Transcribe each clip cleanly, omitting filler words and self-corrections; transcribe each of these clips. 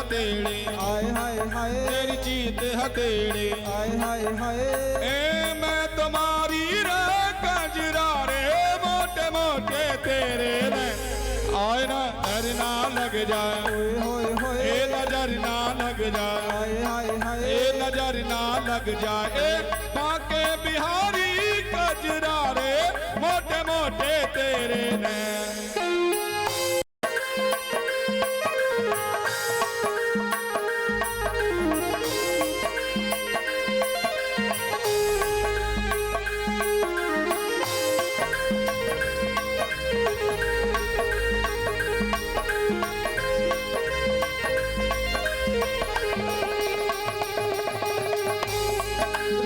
हथेली, हाय हाय हाय तेरी जीत हथेली। हाय हाय हाय ए मैं तुम्हारी रे कजरा रे, मोटे मोटे तेरे रे, आए ना नजर ना लग जाए, होए होए होए ए नजर ना लग जाए, हाय हाय हाय ए नजर ना लग जाए। बांके बिहारी कजरा रे, मोटे मोटे तेरे ने।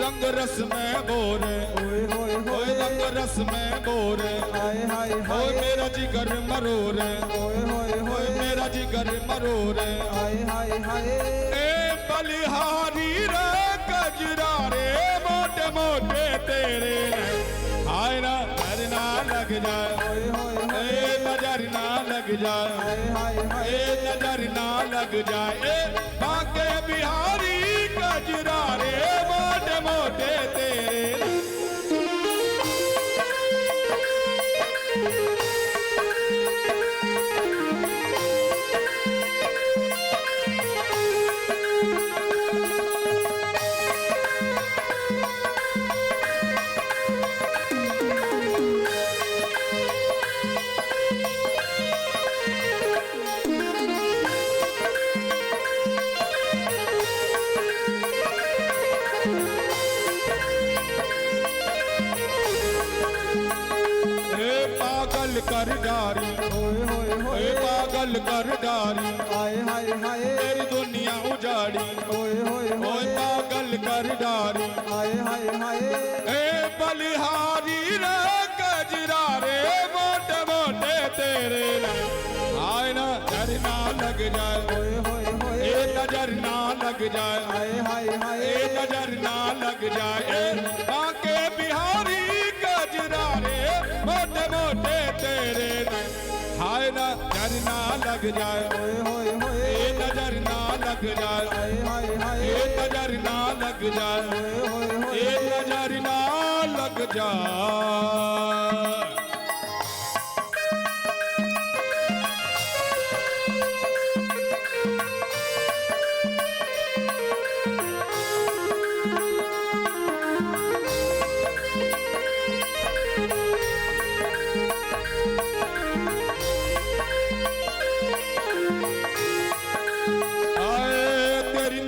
रंग रस में बोरे, होए होए ओए होए रंग रस में बोरे, हाय हाय ओए हाय मेरा जिगर मरोरे, होए होए ओए होए मेरा जिगर मरोरे। हाय हाय हाय ए बलिहारी रे कजरा रे, मोटे मोटे तेरे रे, आए ना नजर ना लग जाए, होए होए होए ए नजर ना लग जाए, हाय हाय हाय ए नजर ना लग जाए। बांके बिहारी कजरा रे, मोटे मोटे तेरे रे। पागल कर डारी, होए होए होए ए पागल कर डारी, हाय हाय हाय तेरी दुनिया उजाड़ी, होए होए ओए होए पागल कर डारी। हाय हाय हाय ए बलिहारी रे कजरा रे, मोटे मोटे तेरे रे, आए ना नजर ना लग जाए, होए होए होए ए नजर ना लग जाए, हाय हाय हाय ए नजर ना लग जाए। बांके बिहारी कजरा रे, मोटे मोटे तेरे रे, हाय ना नजर ना लग जाए, होए होए होए ए नजर ना लग जाए, हाय हाय हाय ए नजर ना लग जाए, होए होए होए ए नजर ना लग जाए।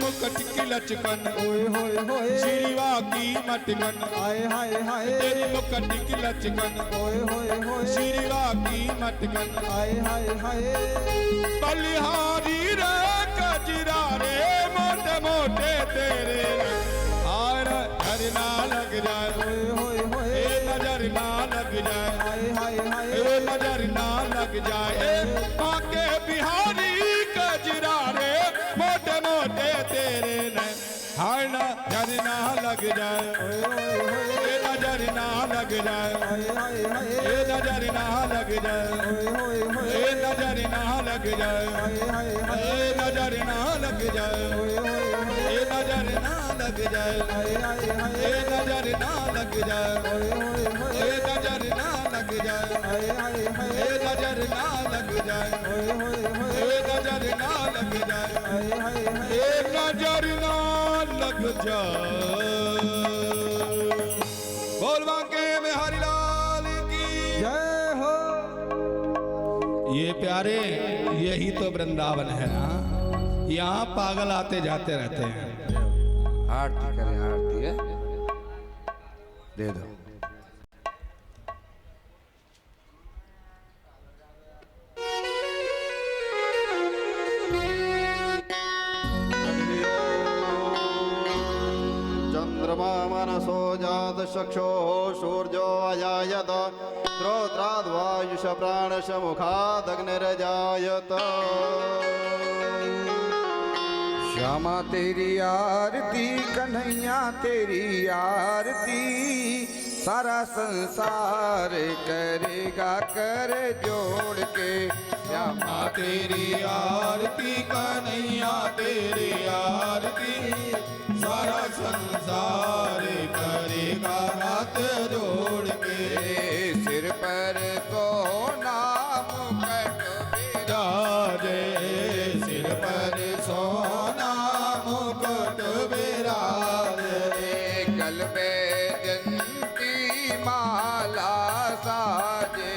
मुकट की लचकन, होए होए होए श्रीवा की मटकन, हाय हाय हाय तेरी मुकट की लचकन, होए होए होए श्रीवा की मटकन। हाय हाय हाय बलिहारी रे कजरा रे, मोटे मोटे तेरे रे, आए नजर ना लग जाए, होए होए होए ए नजर ना लग जाए, हाय हाय हाय ए नजर ना लग जाए। बांके बिहारी कजरा रे, मोटे मोटे तेरे ने, हाय नजर ना लग जाए, होए होए होए ए नजर ना लग जाए, हाय हाय हाय ए नजर ना लग जाए, होए होए होए ए नजर ना लग जाए, हाय हाय हाय ए नजर ना लग जाए, होए होए होए ए नजर ना लग जाए, हाय हाय हाय ए नजर ना लग जाए, होए होए होए ए नजर ना लग जाए, हाय हाय हाय ए नजर ना लग जाए, होए होए होए ए नजर ना लग जाए, हाय हाय हाय ए नजर ना लग जाए। बोल बांके में हरिलाल की जय हो। ये प्यारे, यही तो वृंदावन है ना, यहाँ पागल आते जाते रहते हैं। आरती करें, आरती है, दे दो। चंद्रमा मनसो जात चक्षो सूर्यो अजायत श्रोत्राद्वायुष प्राणश मुखादग्निर्जायत। श्यामा तेरी आरती, कन्हैया तेरी आरती, सारा संसार करेगा कर जोड़ के। श्यामा तेरी आरती कन्हैया तेरी आरती सारा संसार करेगा हाथ जोड़ के सिर पर सोना मुकुट विराजे सिर पर सोना मुकुट विराजे गल में जंती माला साजे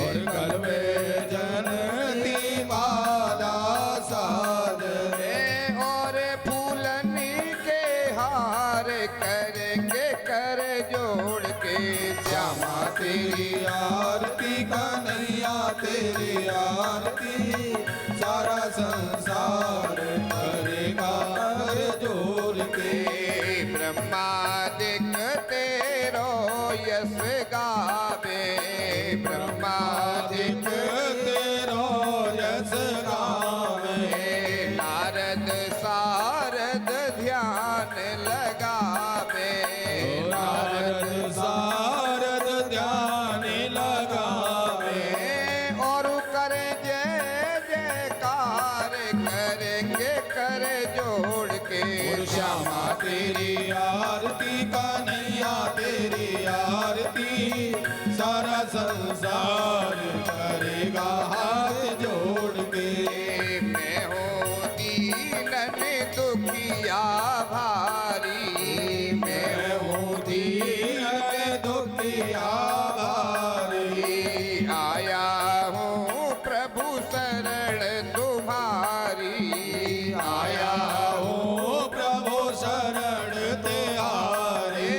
और गल में जनती माला साजे और फूलनी के हार करेंगे कर जोड़ के श्यामा तेरी आरती कन्हैया तेरी आरती सारा संसार करेगा कर जोड़ के ब्रह्मादिक तेरो यश गावे ब्रह्मादिक तेरो यश गावे नारद सारद ध्यान लगावे नारद सारद ध्यान लगावे और करे जय जयकार करेंगे कर जोड़ के और श्यामा तेरी आरती कन्हैया तेरी आरती सारा संसार करेगा हाथ जोड़ के मैं हूँ दीनन दुखिया भारी मैं हूँ दीन दुखिया भारी आया हूँ प्रभु शरण तुम्हारी आया हो प्रभु शरण तिहारे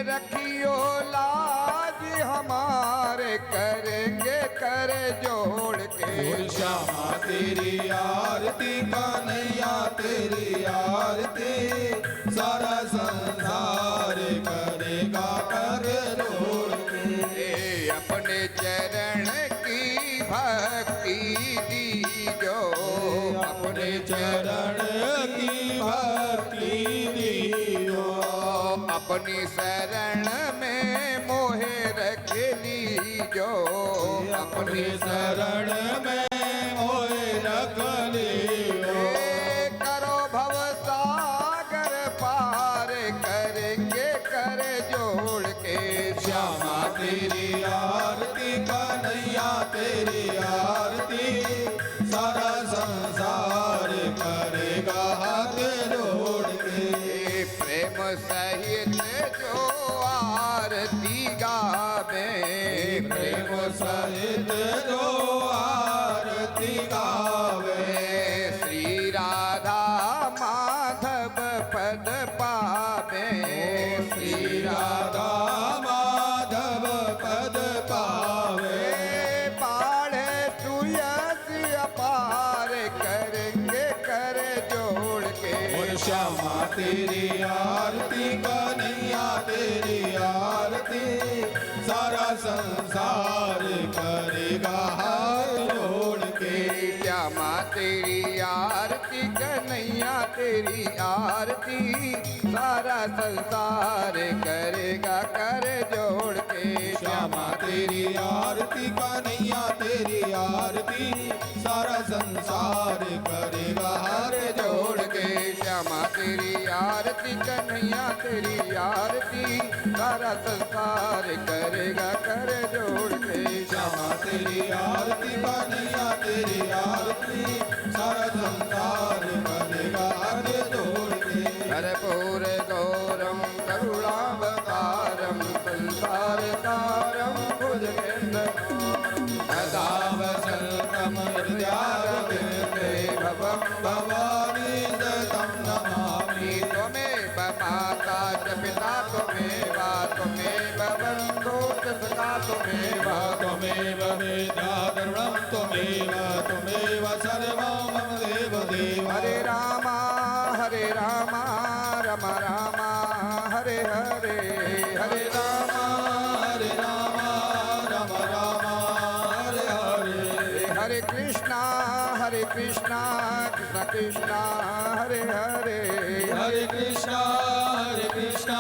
रखियो लाज हमारे करेंगे कर जोड़ के और श्यामा तेरी आरती कन्हैया तेरी आरती सारा संसार करेगा कर जोड़ के अपने चरण की भक्ति दीजो अपने चरण की भक्ति दियो अपनी शरण में मोहे रख लीजो अपने शरण में मोहे रख लियो करो भव सागर पार करेंगे कर जोड़ के श्यामा तेरी आरती कन्हैया तेरी आरती सारा संसार करेगा हाथ जोड़ के प्रेम सहित जो आरती गावे प्रेम सहित जो आरती गावे श्री राधा माधव पद पावे श्री राधा माधव पद पावे बाढ़े तुयस अपार करेंगे कर जोड़ के और श्यामा तेरी आरती कन्हैया तेरी आरती सारा संसार करेगा हाथ जोड़ के श्यामा तेरी आरती कन्हैया तेरी आरती सारा संसार करेगा कर जोड़ के श्यामा तेरी आरती कन्हैया तेरी आरती सारा संसार करेगा हाथ जोड़ के श्यामा तेरी आरती कन्हैया तेरी आरती सारा संसार करेगा कर जोड़ के श्यामा तेरी आरती कन्हैया तेरी आरती सारा संसार करेगा हाथ जोड़ के कर्पूर गौरम करुणावतारम संसार तारम सदावसल्कम हृदयारविन्दे भवम भवानी दतं नमामि त्वमेव माता च पिता त्वमेव त्वमेव बन्धो च सखा त्वमेव त्वमेव वेदा धर्मं त्वमेव त्वमेव सर्वं मम देव देव हरे राम राम राम हरे हरे हरे राम राम राम हरे हरे हरे कृष्णा कृष्ण कृष्ण हरे हरे हरे कृष्णा कृष्ण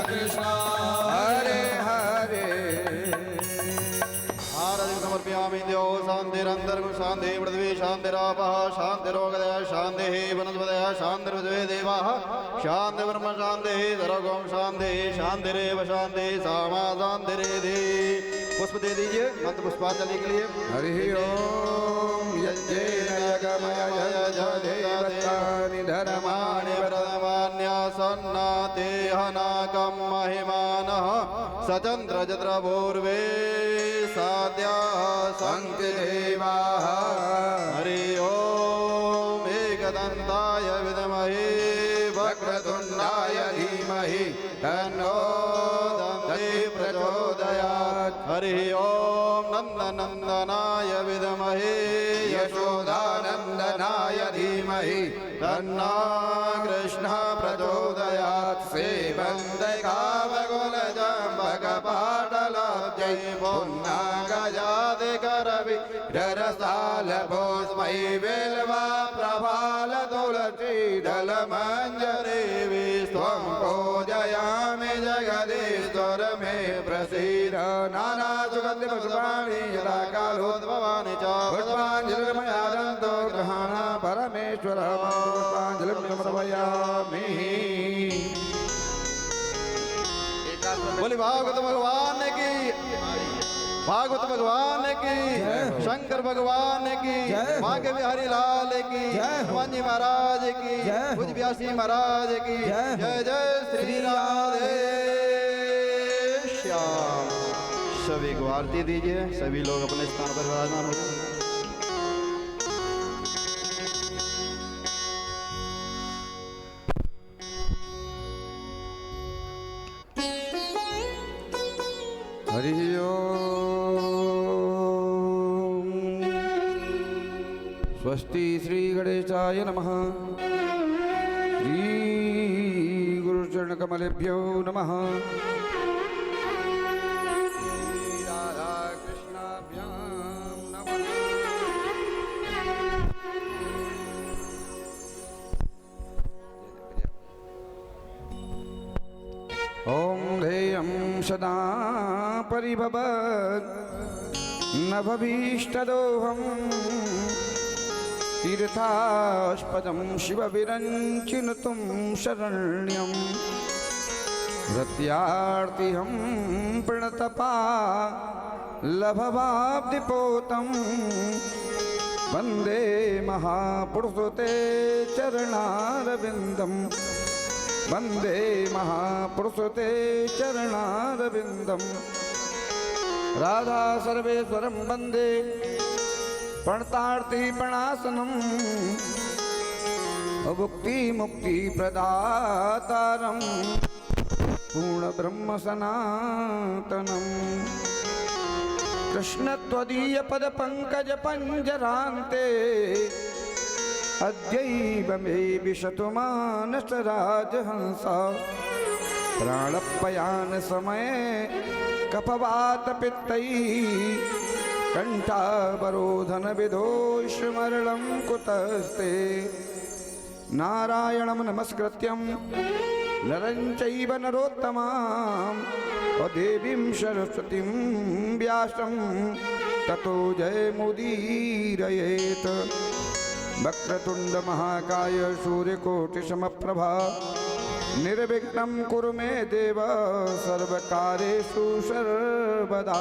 कृष्ण हरे हरे आराधन समर्पयामि देव शान्ति शान्तिरन्तरिक्षं शान्तिः पृथिवी शान्तिरापः शान्तिरोगदयः शान्तिः वनस्पतयः शान्तिर्पृथिवी देवाः शान्तिर्ब्रह्म शान्तिः सर्वगों शान्तिः शान्तिरेव शान्तिः सामा शान्तिरेधि। पुष्प दे दीजिए मंत्र पुष्पांजलि के लिए। हरि ओम यज्ञेन यगमयजदेवतानि धर्माणि व्रतमान्यासन्नाते हनाकं महिमानः सचन्द्रजत्रपूर्वे साद्याः सन्ति देवाः। हरि ओम एकदन्ताय विद्महे वक्रतुण्डाय धीमहि तन्नो दन्ति प्रचोदयात्। हरि ओम नन्दनन्दनाय विद्महे यशोदानन्दनाय धीमहि तन्नो कृष्णः प्रचोदयात्। सेवन्दैकावकुलजम्बकपाटलाब्जै पुन्नागजादिकरविरसालभोस्मै बिल्वा प्रभाल तुलसीदलमञ्जरी विस्त्वं पूजयामि जगदीश्वर मे प्रसीद। नाना सुगन्धि पुष्पाणि यदा कालोद्भवानि च पुष्पाञ्जलिर्मयादन्तो ग्रहाण परमेश्वर पुष्पाञ्जलिं समर्पयामि। बोली भागवत भगवान की, भागवत भगवान की, शंकर भगवान की, भाग्य बिहारी लाल की, हनुमान जी महाराज की, भुज व्यासी महाराज की जय जय श्री राधे श्याम। सभी को आरती दीजिए, सभी लोग अपने स्थान पर विराजमान हो जाएं। हरि ओम स्वस्ति श्री गणेशाय नमः। श्री गुरुचरण कमलेभ्यो नमः। राधा कृष्णाभ्यां नमः। ॐ ध्येयं सदा परिभवत् न भविष्यदोहं तीर्थास्पदं शिवविरञ्चिनुतं शरण्यं रत्यार्तिहं प्रणतपा लभवाब्धिपोतं वन्दे महापुरुषते चरणारविन्दम् वन्दे महापुरुषते चरणारविन्दम्। राधा सर्वेश्वरं वन्दे प्रणतार्तिपणासनम् मुक्तिप्रदातारं पूर्णब्रह्मसनातनम्। कृष्ण त्वदीयपदपङ्कजपञ्जरान्ते अद्यैव मे विशतु मानसराजहंसा। प्राणपयान समये कफवातपित्तैः कण्ठावरोधन विदोषमरणं कुतस्ते। नारायणं नमस्कृत्यं नरं चैव नरोत्तमां देवीं सरस्वतीं व्यासं ततो जयमुदीरयेत्। वक्रतुंड महाकाय सूर्यकोटिसमप्रभा निर्विघ्नं कुरु मे देव सर्वकार्येषु सर्वदा।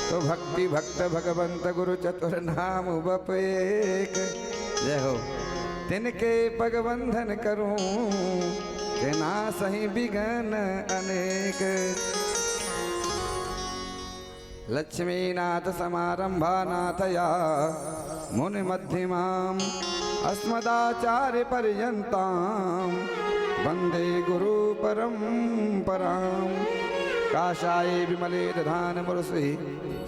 तो भक्ति भक्त भगवंत गुरु चतुर नाम बपेक जय हो। तिनके पगबंधन करूं के ना सही विघ्न अनेक। लक्ष्मीनाथ समारंभा नाथया मुनि मध्यमाम् अस्मदाचार्य पर्यन्तां वन्दे गुरु परम्परां। काशाय विमले दधान मुरसि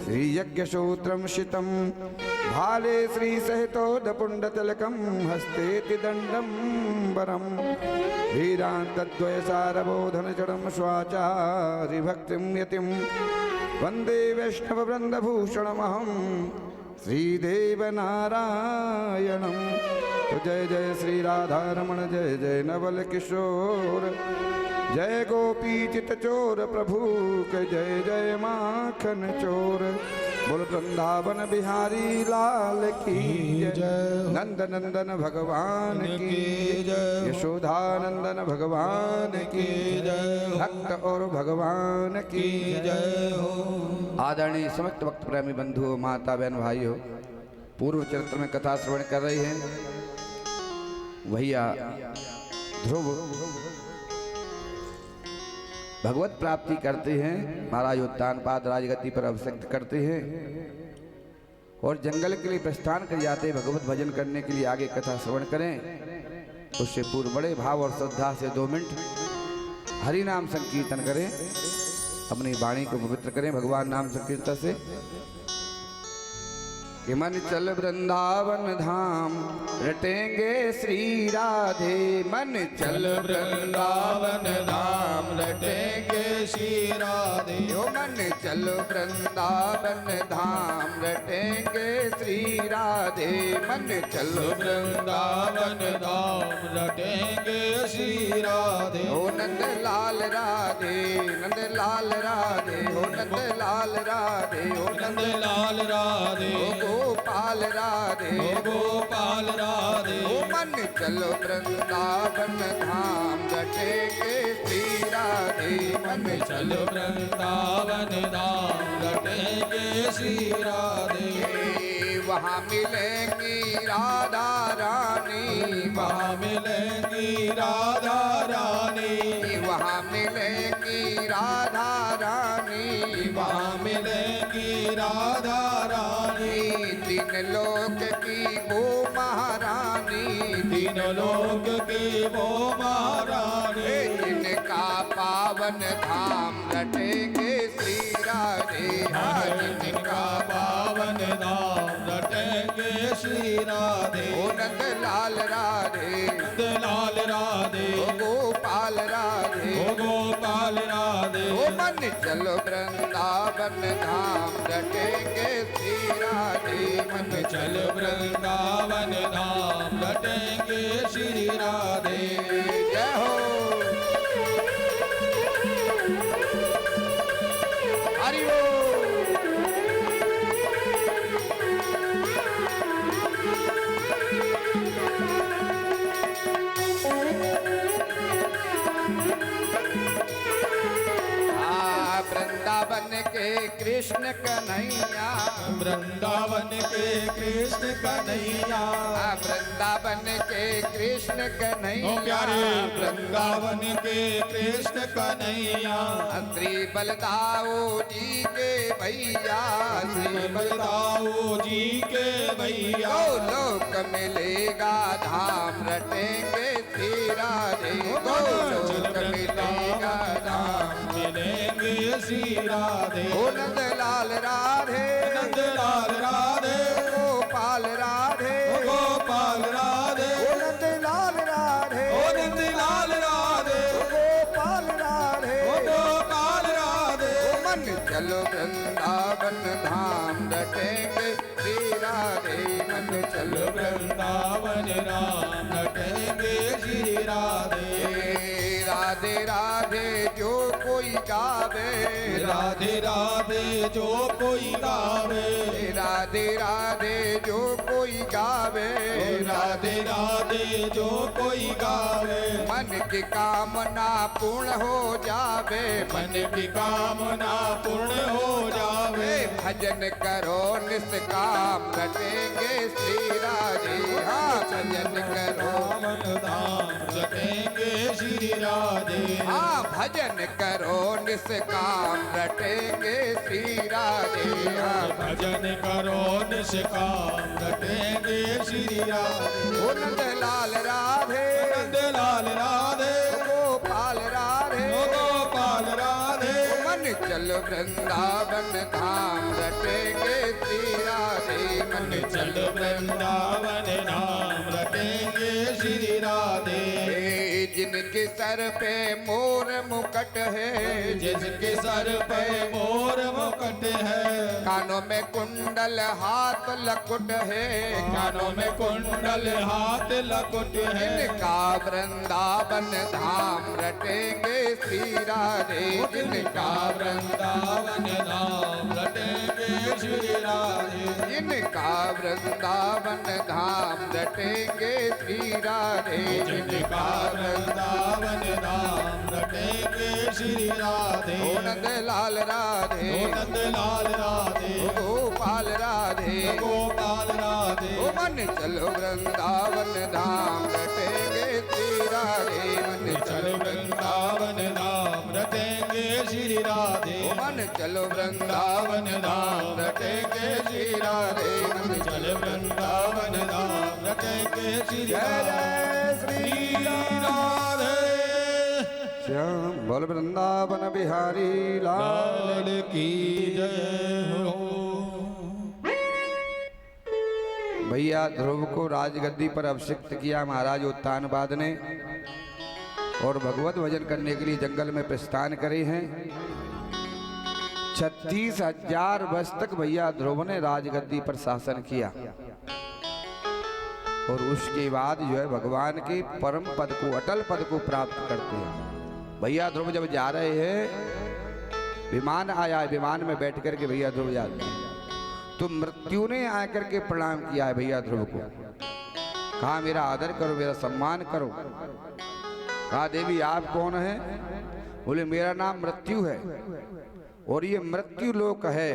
श्रीयज्ञसूत्रं शितं भाले श्रीसहितोदपुण्डतिलकं हस्तेति दण्डं वरं। वीरान्तद्वयसारबोधनजडं स्वाचार्यभक्तिं यतिं वन्दे वैष्णववृन्दभूषणमहं श्रीदेवनारायणं। तो जय जय श्री राधारमण जय जय नवल किशोर जय गोपी चित चोर प्रभु के जय जय माखन चोर। बोल वृंदावन बिहारी लाल की जय। नंद नंदन भगवान की जय। यशोदानंदन भगवान की जय। भक्त और भगवान की जय हो। आदरणीय समस्त भक्त प्रेमी बंधु माता बहन भाइयों, पूर्व चरित्र में कथा श्रवण कर रहे हैं भैया ध्रुव भगवत प्राप्ति करते हैं, महाराज उत्तानपाद राजगति पर अभिषिक्त करते हैं और जंगल के लिए प्रस्थान कर जाते हैं। भगवत भजन करने के लिए आगे कथा श्रवण करें। उससे पूर्व बड़े भाव और श्रद्धा से 2 मिनट हरि नाम संकीर्तन करें, अपनी वाणी को पवित्र करें भगवान नाम संकीर्तन से। कि मन चल वृंदावन धाम रटेंगे श्री राधे। मन चल वृंदावन धाम रटेंगे श्री राधे। ओ मन चल वृंदावन धाम रटेंगे श्री राधे। मन चल वृंदावन धाम रटेंगे श्री राधे। ओ नंद लाल राधे, नंद लाल राधे, ओ नंद लाल राधे, ओ नंद लाल राधे, ओ गोपाल राधे, ओ गोपाल राधे। ओ मन चलो वृंदावन धाम रटेंगे श्री राधे। मन चल वृंदावन धाम रटेंगे श्री राधे। वहाँ मिलेंगी राधा रानी, वहाँ मिलेंगी राधा रानी, वहाँ मिलेंगी राधा रानी, वहाँ मिलेंगी राधा रानी। 3 लोक की वो महारानी, 3 लोक की वो महारानी। जिनका पावन धाम रटेंगे श्री राधे। जिनका पावन धाम रटेंगे श्री राधे। ओ नंद लाल राधे, नंद लाल राधे, ओ गोपाल राधे, ओ गोपाल राधे। ओ मन चलो वृंदावन धाम रटेंगे श्री राधे। मन चल वृंदावन धाम रटेंगे श्री राधे। जय हो हरि बोल। वृंदावन के कृष्ण कन्हैया, वृंदावन के कृष्ण कन्हैया, वृंदावन के कृष्ण कन्हैया। ओ प्यारे वृंदावन के कृष्ण कन्हैया। श्री बलदाऊ जी के भैया, श्री बलदाऊ जी के भैया। गोलोक मिलेगा धाम रटेंगे श्री राधे। गोलोक मिलेगा धाम मिलेंगे श्री राधे। ओ नंद लाल राधे, नंद लाल राधे, गोपाल राधे, ओ गोपाल राधे, ओ नंद लाल राधे, ओ नंद लाल राधे, ओ गोपाल राधे, ओ गोपाल राधे। ओ मन चलो वृंदावन धाम रटेंगे श्री राधे। मन चलो वृंदावन राम रटेंगे श्री राधे। राधे राधे जो कोई गावे, राधे राधे जो कोई गावे, राधे राधे जो कोई गावे, राधे राधे जो कोई गावे। मन की कामना पूर्ण हो जावे। मन की कामना पूर्ण हो जावे। भजन करो निष्काम रटेंगे श्री राधे। हाँ भजन करो मन धाम रटेंगे श्री राधे। हाँ भजन करो निष्काम रटेंगे श्री राधे। हाँ भजन करो निष्काम रटेंगे श्री राधे। ओ नंद लाल राधे, नंद लाल राधे, गोपाल राधे, ओ गोपाल राधे। मन चल वृंदावन धाम रटेंगे श्री राधे। मन चल वृंदावन नाम रटेंगे श्री राधे। जिनके सर पे मोर मुकुट है, जिनके सर पे मोर मुकुट है, कानों में कुंडल हाथ लकुट है, कानों में कुंडल हाथ लकुट है, जिनका वृंदावन धाम रटेंगे श्री राधे, जिनका वृंदावन धाम रटेंगे श्री राधे, जिनका वृंदावन धाम रटेंगे श्री राधे, जिनका वृंदावन धाम रटेंगे श्री राधे। ओ नंदलाल राधे, ओ नंदलाल राधे, ओ गोपाल राधे, गोपाल राधे, ओ मन चलो वृंदावन धाम रटेंगे श्री राधे, मन चल वृंदावन धाम रटेंगे श्री राधे, ओ मन चलो वृंदावन धाम रटेंगे श्री राधे, मन चल वृंदावन धाम रटेंगे श्री जय जय श्री राधे। श्याम बोल वृंदावन बिहारी लाल लाल की जय हो। भैया ध्रुव को राजगद्दी पर अभिषिक्त किया महाराज उत्तानपाद ने और भगवत भजन करने के लिए जंगल में प्रस्थान करे हैं। 36,000 वर्ष तक भैया ध्रुव ने राजगद्दी पर शासन किया और उसके बाद जो है भगवान के परम पद को, अटल पद को प्राप्त करते हैं। भैया ध्रुव जब जा रहे हैं, विमान आया है, विमान में बैठ करके भैया ध्रुव जाते हैं, तो मृत्यु ने आकर के प्रणाम किया है भैया ध्रुव को। कहा मेरा आदर करो, मेरा सम्मान करो। कहा देवी आप कौन है? बोले मेरा नाम मृत्यु है और ये मृत्यु लोक है,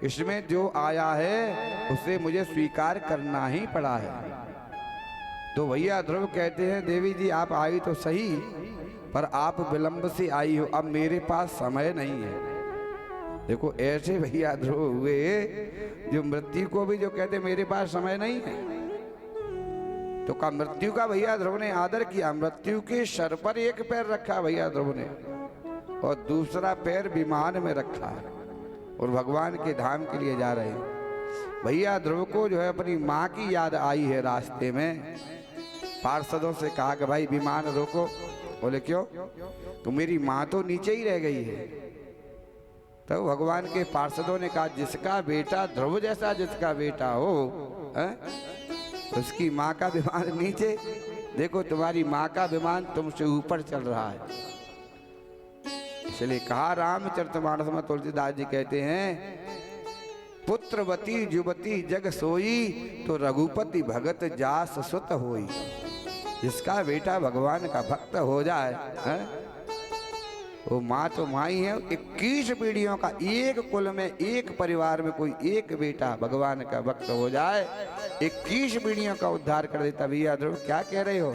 इसमें जो आया है उसे मुझे स्वीकार करना ही पड़ा है। तो भैया ध्रुव कहते हैं देवी जी आप आई तो सही, पर आप विलंब से आई हो, अब मेरे पास समय नहीं है। देखो ऐसे भैया ध्रुव हुए जो मृत्यु को भी जो कहते मेरे पास समय नहीं है। तो का मृत्यु का भैया ध्रुव ने आदर किया, मृत्यु के सर पर एक पैर रखा भैया ध्रुव ने और दूसरा पैर विमान में रखा है और भगवान के धाम के लिए जा रहे हैं। भैया ध्रुव को जो है अपनी माँ की याद आई है। रास्ते में पार्षदों से कहा कि भाई विमान रोको। बोले क्यों? तो मेरी माँ तो नीचे ही रह गई है। तो भगवान के पार्षदों ने कहा जिसका बेटा ध्रुव जैसा जिसका बेटा हो उसकी माँ का विमान नीचे, देखो तुम्हारी माँ का विमान तुमसे ऊपर चल रहा है। इसलिए कहा रामचरितमानस में तुलसीदास जी कहते हैं पुत्रवती युवती जग सोई तो रघुपति भगत जास सुत होई। जिसका बेटा भगवान का भक्त हो जाए वो माँ तो माँ ही है। 21 पीढ़ियों का एक कुल में एक परिवार में कोई एक बेटा भगवान का भक्त हो जाए 21 पीढ़ियों का उद्धार कर देता। भैया ध्रुव क्या कह रहे हो?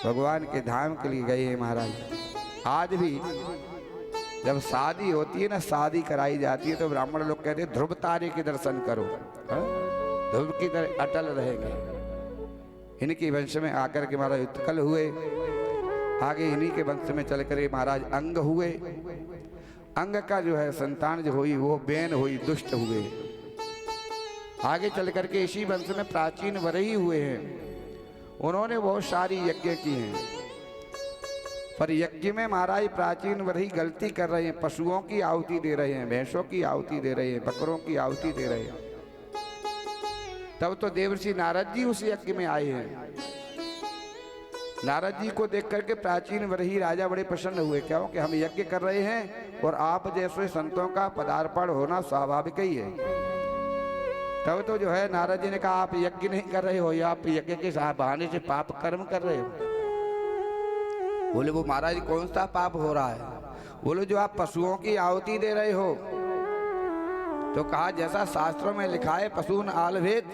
भगवान के धाम के लिए गए हैं महाराज। आज भी जब शादी होती है ना, शादी कराई जाती है तो ब्राह्मण लोग कहते हैं ध्रुव तारे के दर्शन करो, ध्रुव की तरह अटल रहेंगे। इनके वंश में आकर के महाराज उत्कल हुए, आगे इन्हीं के वंश में चल कर महाराज अंग हुए। अंग का जो है संतान जो हुई वो बेन हुई, दुष्ट हुए। आगे चल करके इसी वंश में प्राचीन वरही हुए हैं। उन्होंने बहुत सारी यज्ञ की हैं, पर यज्ञ में महाराज प्राचीन वरही गलती कर रहे हैं। पशुओं की आहुति दे रहे हैं, भैंसों की आहुति दे रहे हैं, बकरों की आहुति दे रहे हैं। तब तो देवर्षि नारद जी उस यज्ञ में आए हैं। नारद जी को देख करके प्राचीन वरही राजा बड़े प्रसन्न हुए। क्या हो कि हम यज्ञ कर रहे हैं और आप जैसे संतों का पदार्पण होना स्वाभाविक ही है। तब तो जो है नारद जी ने कहा आप यज्ञ नहीं कर रहे हो, या आप यज्ञ के बहाने से पाप कर्म कर रहे हो। बोले वो महाराज कौन सा पाप हो रहा है? बोले जो आप पशुओं की आहुति दे रहे हो। तो कहा जैसा शास्त्रों में लिखा है पशुन आलभेद,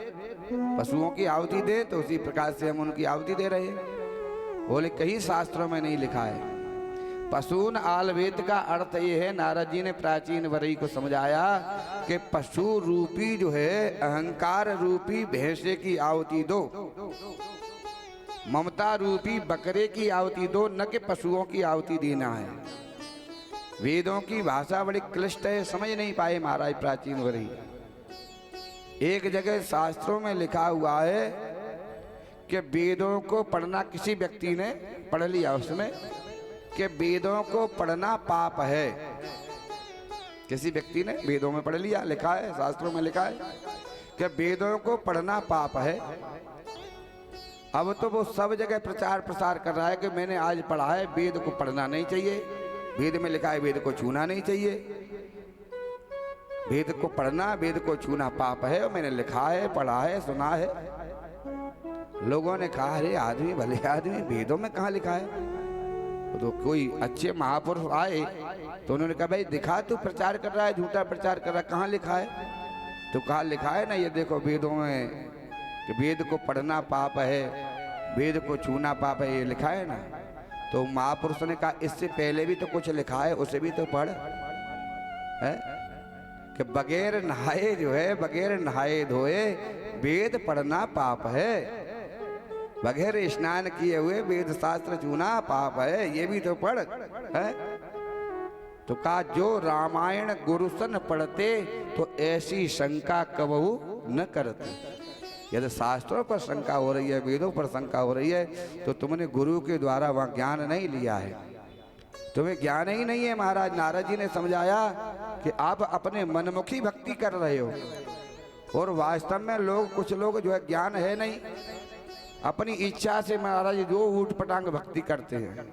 पशुओं की आहुति दे, तो उसी प्रकार से हम उनकी आहुति दे रहे हैं। बोले कहीं शास्त्रों में नहीं लिखा है। पशुन आलवेद का अर्थ ये है, नारद जी ने प्राचीन वरही को समझाया कि पशु रूपी जो है अहंकार रूपी भैंसे की आहुति दो, ममता रूपी बकरे की आहुति दो, न कि पशुओं की आहुति देना है। वेदों की भाषा बड़ी क्लिष्ट है, समझ नहीं पाए महाराज प्राचीन वरही। एक जगह शास्त्रों में लिखा हुआ है कि वेदों को पढ़ना, किसी व्यक्ति ने पढ़ लिया उसमें कि वेदों को पढ़ना पाप है। किसी व्यक्ति ने वेदों में पढ़ लिया, लिखा है, शास्त्रों में लिखा है कि वेदों को पढ़ना पाप है। अब तो वो सब जगह प्रचार प्रसार कर रहा है कि मैंने आज पढ़ा है, वेद को पढ़ना नहीं चाहिए, वेद में लिखा है वेद को छूना नहीं चाहिए, वेद को पढ़ना, वेद को छूना पाप है, और मैंने लिखा है, पढ़ा है, सुना है। लोगों ने कहा अरे आदमी, भले आदमी, वेदों में कहाँ लिखा है? तो कोई अच्छे महापुरुष आए तो उन्होंने कहा भाई दिखा, तू प्रचार कर रहा है, झूठा प्रचार कर रहा है, कहाँ लिखा है? तो कहाँ लिखा है ना, ये देखो वेदों में कि वेद को पढ़ना पाप है, वेद को छूना पाप है, ये लिखा है ना। तो महापुरुष ने कहा इससे पहले भी तो कुछ लिखा है, उसे भी तो पढ़, है कि बगैर नहाए जो है, बगैर नहाए धोए वेद पढ़ना पाप है, बगैर स्नान किए हुए वेद शास्त्र छूना पाप है, ये भी तो पढ़, है। तो कहा जो रामायण गुरुसन पढ़ते तो ऐसी शंका कबहू न करते। यदि शास्त्रों पर शंका हो रही है, वेदों पर शंका हो रही है, तो तुमने गुरु के द्वारा वहाँ ज्ञान नहीं लिया है, तुम्हें ज्ञान ही नहीं है। महाराज नारद जी ने समझाया कि आप अपने मनमुखी भक्ति कर रहे हो, और वास्तव में लोग, कुछ लोग जो है ज्ञान है नहीं, अपनी इच्छा से महाराज जो ऊट पटांग भक्ति करते हैं।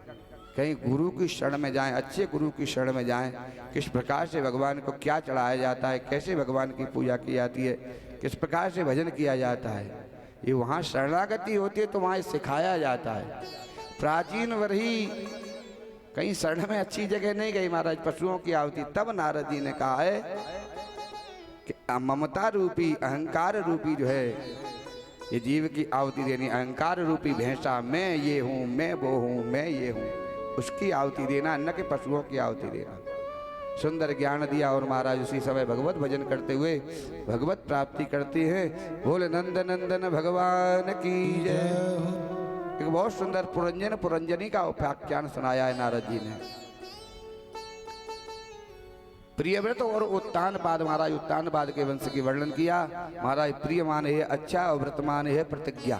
कहीं गुरु की शरण में जाएं, अच्छे गुरु की शरण में जाएं, किस प्रकार से भगवान को क्या चढ़ाया जाता है, कैसे भगवान की पूजा की जाती है, किस प्रकार से भजन किया जाता है, ये वहाँ शरणागति होती है तो वहाँ सिखाया जाता है। प्राचीन वही कहीं शरण में अच्छी जगह नहीं गई महाराज, पशुओं की आहुति। तब नारद जी ने कहा है कि ममता रूपी, अहंकार रूपी जो है ये जीव की आहुति देनी, अहंकार रूपी भैंसा, मैं ये हूँ, मैं वो हूँ, मैं ये हूँ, उसकी आहुति देना, न कि पशुओं की आहुति देना। सुंदर ज्ञान दिया और महाराज उसी समय भगवत भजन करते हुए भगवत प्राप्ति करती हैं। बोले नंद नंदन भगवान की जय। एक बहुत सुंदर पुरंजन पुरंजनी का उपाख्यान सुनाया है नारद जी ने। प्रियव्रत और उत्तानपाद, महाराज उत्तानपाद के वंश की वर्णन किया। महाराज प्रिय मान है अच्छा और वर्तमान है प्रतिज्ञा।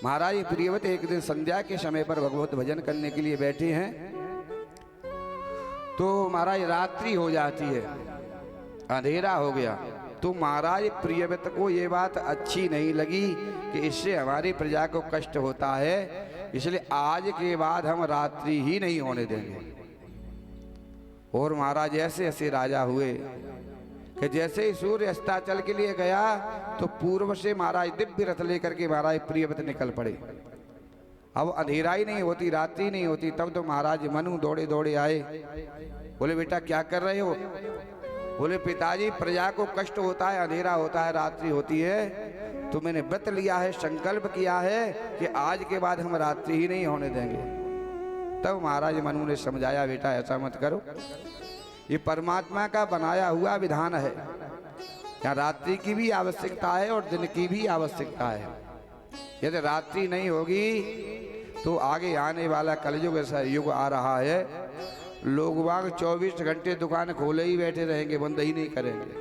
महाराज प्रियव्रत एक दिन संध्या के समय पर भगवत भजन करने के लिए बैठे हैं, तो महाराज रात्रि हो जाती है, अंधेरा हो गया। तो महाराज प्रियव्रत को ये बात अच्छी नहीं लगी कि इससे हमारी प्रजा को कष्ट होता है, इसलिए आज के बाद हम रात्रि ही नहीं होने देंगे। और महाराज ऐसे ऐसे राजा हुए कि जैसे ही सूर्य अस्ताचल के लिए गया तो पूर्व से महाराज दिव्य रथ लेकर के महाराज प्रियव्रत निकल पड़े। अब अंधेरा ही नहीं होती, रात्रि नहीं होती, तब तो महाराज मनु दौड़े दौड़े आए। बोले बेटा क्या कर रहे हो? बोले पिताजी प्रजा को कष्ट होता है, अंधेरा होता है, रात्रि होती है, तो मैंने व्रत लिया है, संकल्प किया है कि आज के बाद हम रात्रि ही नहीं होने देंगे। तब महाराज मनु ने समझाया बेटा ऐसा मत करो, ये परमात्मा का बनाया हुआ विधान है, यहाँ रात्रि की भी आवश्यकता है और दिन की भी आवश्यकता है। यदि रात्रि नहीं होगी तो आगे आने वाला कलयुग ऐसा युग आ रहा है, लोग बाग 24 घंटे दुकान खोले ही बैठे रहेंगे, बंद ही नहीं करेंगे।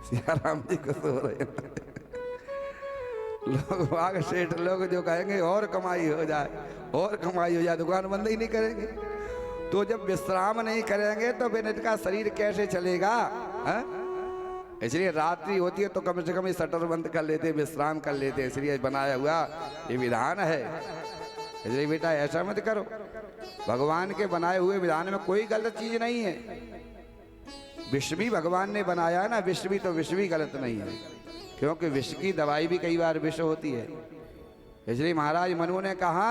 सियाराम जी को सो रहे लोग बाग सेठ लोग जो कहेंगे और कमाई हो जाए, और कमाई हो जाए, दुकान बंद ही नहीं करेंगे। तो जब विश्राम नहीं करेंगे तो फिर इनका शरीर कैसे चलेगा? इसलिए रात्रि होती है तो कम से कम ये शटर बंद कर लेते, विश्राम कर लेते, इसलिए बनाया हुआ ये विधान है। इसलिए बेटा ऐसा मत करो, भगवान के बनाए हुए विधान में कोई गलत चीज नहीं है। विष भी भगवान ने बनाया ना, विष भी, तो विष भी गलत नहीं है, क्योंकि विष की दवाई भी कई बार विष होती है। इसलिए महाराज मनु ने कहा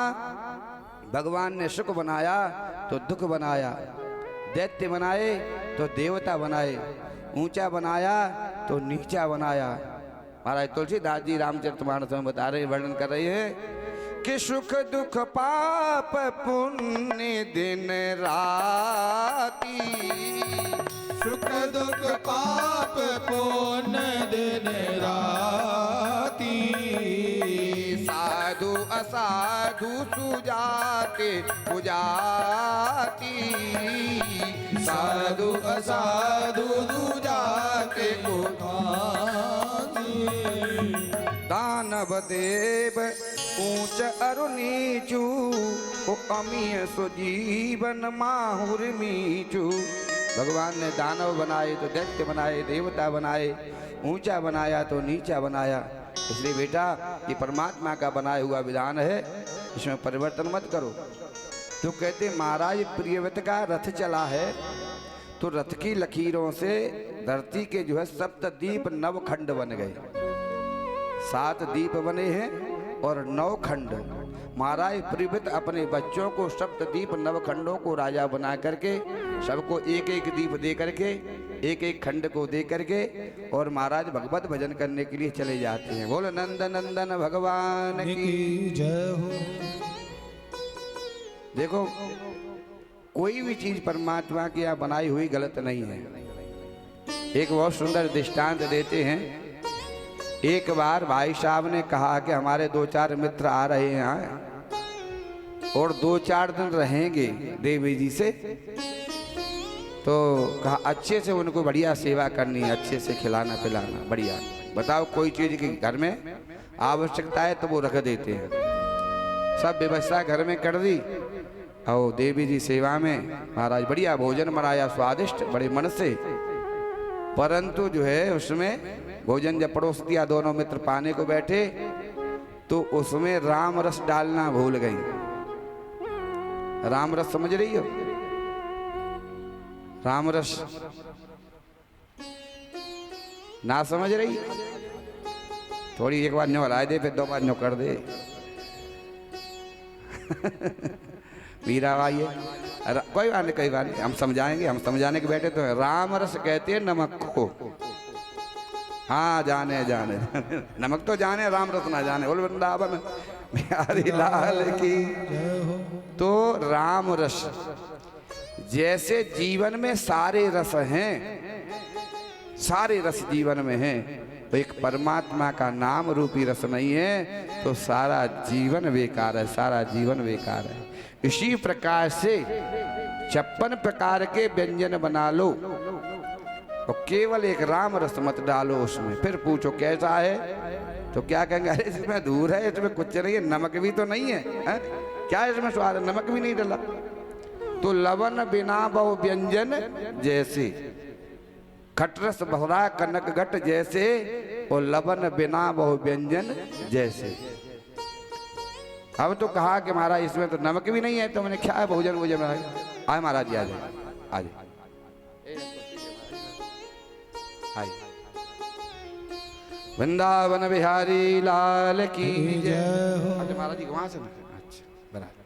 भगवान ने सुख बनाया तो दुख बनाया, दैत्य बनाए तो देवता बनाए, ऊंचा बनाया तो नीचा बनाया। महाराज तुलसीदास जी रामचरितमानस में बता रहे, वर्णन कर रहे हैं कि सुख दुख पाप पुण्य दिन राती, सुख दुख पाप पुण्य दिन राती, साधु असाधु सुजाते पुजाती, साधु असाधु दुजाते पुजाती, मानव देव ऊंच अरु नीचू ओ अमीय सो जीवन माहुर मीचू। भगवान ने दानव बनाए तो दैत्य बनाए, देवता बनाए, ऊंचा बनाया तो नीचा बनाया। इसलिए बेटा ये परमात्मा का बनाया हुआ विधान है, इसमें परिवर्तन मत करो। तो कहते महाराज प्रियव्रत का रथ चला है, तो रथ की लकीरों से धरती के जो है सप्तद्वीप नवखंड बन गए। 7 द्वीप बने हैं और 9 खंड। महाराज प्रियव्रत अपने बच्चों को सप्तद्वीप नवखंडों को राजा बना करके सबको एक एक द्वीप दे करके एक एक खंड को दे करके और महाराज भगवत भजन करने के लिए चले जाते हैं। बोलो नंद नंदन भगवान की जय हो। देखो कोई भी चीज परमात्मा की यहाँ बनाई हुई गलत नहीं है। एक बहुत सुंदर दृष्टांत देते हैं। एक बार भाई साहब ने कहा कि हमारे 2-4 मित्र आ रहे हैं यहाँ और 2-4 दिन रहेंगे देवी जी से, तो कहा अच्छे से उनको बढ़िया सेवा करनी है, अच्छे से खिलाना पिलाना बढ़िया। बताओ कोई चीज की घर में आवश्यकता है तो वो रख देते हैं। सब व्यवस्था घर में कर दी और देवी जी सेवा में महाराज बढ़िया भोजन बनाया स्वादिष्ट बड़े मन से। परंतु जो है उसमें भोजन जब परोस दिया, दोनों मित्र पाने को बैठे तो उसमें राम रस डालना भूल गई। राम रस समझ रही हो? राम रस ना समझ रही? थोड़ी एक बार न्यो हला दे, फिर 2 बार न्यो कर दे। वीरा भाई कोई बात नहीं, कोई बात नहीं, हम समझाएंगे। हम समझाने के बैठे तो राम रस कहते हैं नमक को। हाँ जाने जाने नमक तो जाने, राम रस ना जाने। बोल वृंदावन बिहारी लाल की। तो राम रस जैसे जीवन में सारे रस हैं, सारे रस जीवन में हैं, तो एक परमात्मा का नाम रूपी रस नहीं है तो सारा जीवन बेकार है, सारा जीवन बेकार है। इसी प्रकार से 56 प्रकार के व्यंजन बना लो और केवल एक राम रस मत डालो उसमें। फिर पूछो कैसा है, तो क्या कहेंगे अरे इसमें दूर है, इसमें कुछ नहीं है, नमक भी तो नहीं है, क्या इसमें स्वाद है, नमक भी नहीं डाला। तो लवन बिना बहु व्यंजन जैसे, खटरस भरा कनक घट जैसे, और लवन बिना बहु व्यंजन जैसे। अब तो कहा कि महाराज इसमें तो नमक भी नहीं है, तो मैंने क्या है भोजन भोजन आए महाराज जी, आ जाए आ जाए आए। वृंदावन बिहारी लाल की जय। अच्छा महाराज जी वहां से, अच्छा बराबर।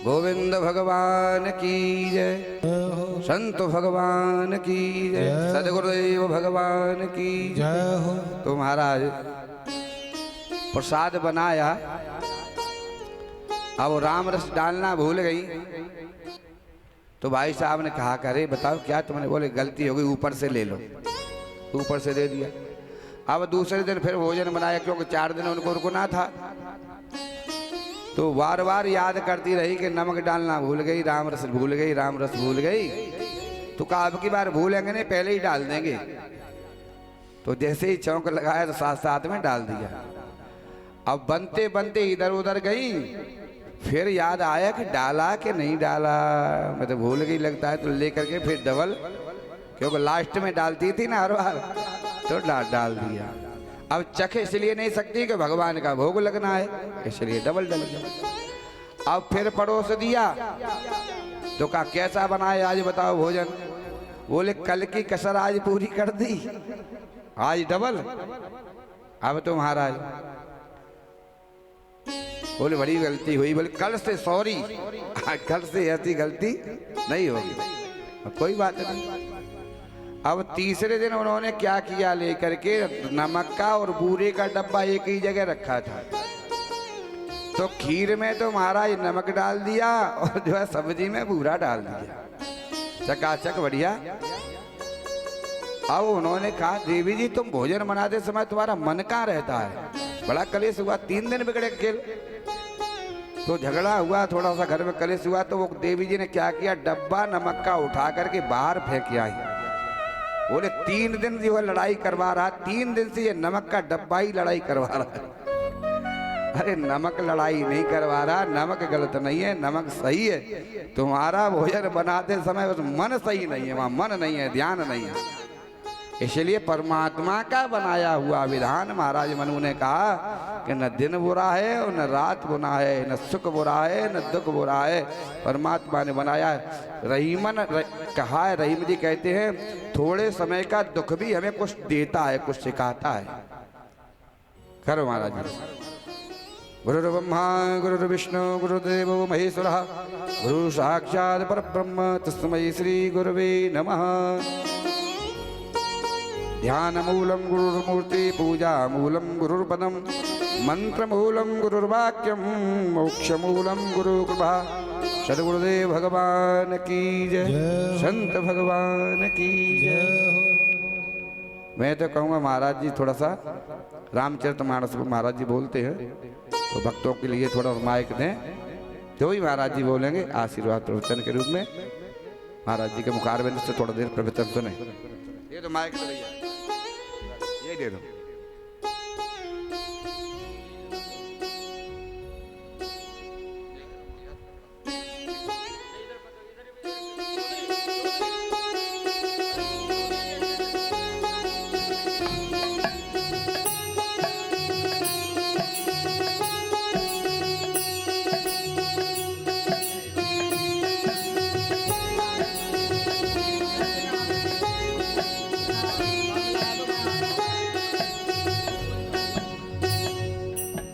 गोविंद भगवान की जय, संत भगवान की जय, सदगुरुदेव भगवान की जय हो। तो महाराज प्रसाद बनाया, अब राम रस डालना भूल गई। तो भाई साहब ने कहा अरे बताओ क्या तुमने? बोले गलती हो गई, ऊपर से ले लो। ऊपर से दे दिया। अब दूसरे दिन फिर भोजन बनाया, क्योंकि 4 दिन उनको रुकना था। तो बार बार याद करती रही कि नमक डालना भूल गई, राम रस भूल गई, राम रस भूल गई। तो कहा अब की बार भूलेंगे नहीं, पहले ही डाल देंगे। तो जैसे ही चौंक लगाया तो साथ साथ में डाल दिया। अब बनते बनते इधर उधर गई, फिर याद आया कि डाला कि नहीं डाला, मैं तो भूल गई लगता है। तो लेकर के फिर डबल, क्योंकि लास्ट में डालती थी ना हर बार, तो डाल दिया। अब चख इसलिए नहीं सकती कि भगवान का भोग लगना है, इसलिए डबल डल गया। अब फिर परोस दिया, तो कहा कैसा बनाए आज बताओ भोजन? बोले कल की कसर आज पूरी कर दी, आज डबल। अब तो महाराज बोले बड़ी गलती हुई। बोले कल से सॉरी, कल से ऐसी गलती नहीं होगी, कोई बात नहीं। अब तीसरे दिन उन्होंने क्या किया, लेकर के नमक का और बूरे का डब्बा एक ही जगह रखा था। तो खीर में तो महाराज नमक डाल दिया और जो है सब्जी में बूरा डाल दिया, चकाचक बढ़िया। अब उन्होंने कहा देवी जी तुम भोजन बनाते समय तुम्हारा मन कहाँ रहता है? बड़ा कलेश हुआ, 3 दिन बिगड़े खेल। तो झगड़ा हुआ, थोड़ा सा घर में कलेश हुआ। तो वो देवी जी ने क्या किया, डब्बा नमक का उठा करके बाहर फेंक आई। बोले 3 दिन जो है लड़ाई करवा रहा, 3 दिन से ये नमक का डब्बा ही लड़ाई करवा रहा है। अरे नमक लड़ाई नहीं करवा रहा, नमक गलत नहीं है, नमक सही है। तुम्हारा भोजन बनाते समय उस मन सही नहीं है, वहां मन नहीं है, ध्यान नहीं है। इसलिए परमात्मा का बनाया हुआ विधान महाराज मनु ने कहा कि न दिन बुरा है और न रात बुरा है, न सुख बुरा है न दुख बुरा है, परमात्मा ने बनाया है। रहीमन कहा है, रहीम जी कहते हैं थोड़े समय का दुख भी हमें कुछ देता है, कुछ सिखाता है। करो महाराज जी। गुरुर्ब्रह्मा गुरुर्विष्णु गुरुदेवो महेश्वरः, गुरु साक्षात् परब्रह्म तस्मै श्री गुरवे नमः। ध्यान मूलम गुरुर्मूर्ति, पूजा मूलम गुरुर्पदम, मंत्र मूलम गुरुर्वाक्यम, मोक्ष मूलम गुरुकृपा। सद्गुरुदेव भगवान की जय, संत भगवान की जय। मैं तो कहूँगा महाराज जी थोड़ा सा रामचरितमानस को महाराज जी बोलते हैं, तो भक्तों के लिए थोड़ा माइक दें, तो ही महाराज जी बोलेंगे आशीर्वाद प्रवचन के रूप में। महाराज जी के मुखारबिंद से थोड़ा देर प्रवचन सुने। ये तो माइक तो भैया ये दे दो।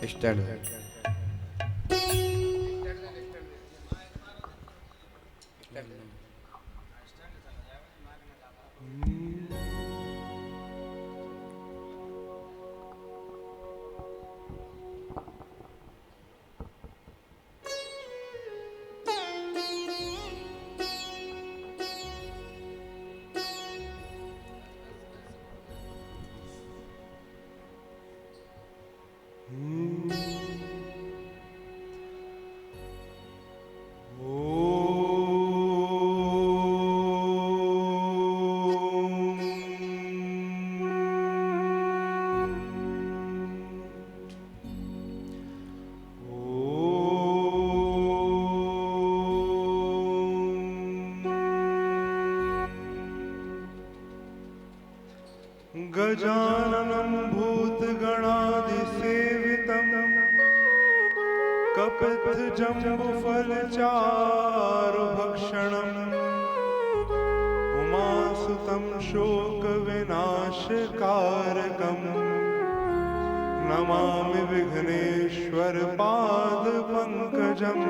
स्टैंड गजाननं भूतगणादिसेवितं कपित्थजम्बुफलचारुभक्षणम् उमासुतं शोकविनाशकारकम् नमामि विघ्नेश्वरपादपङ्कजम्।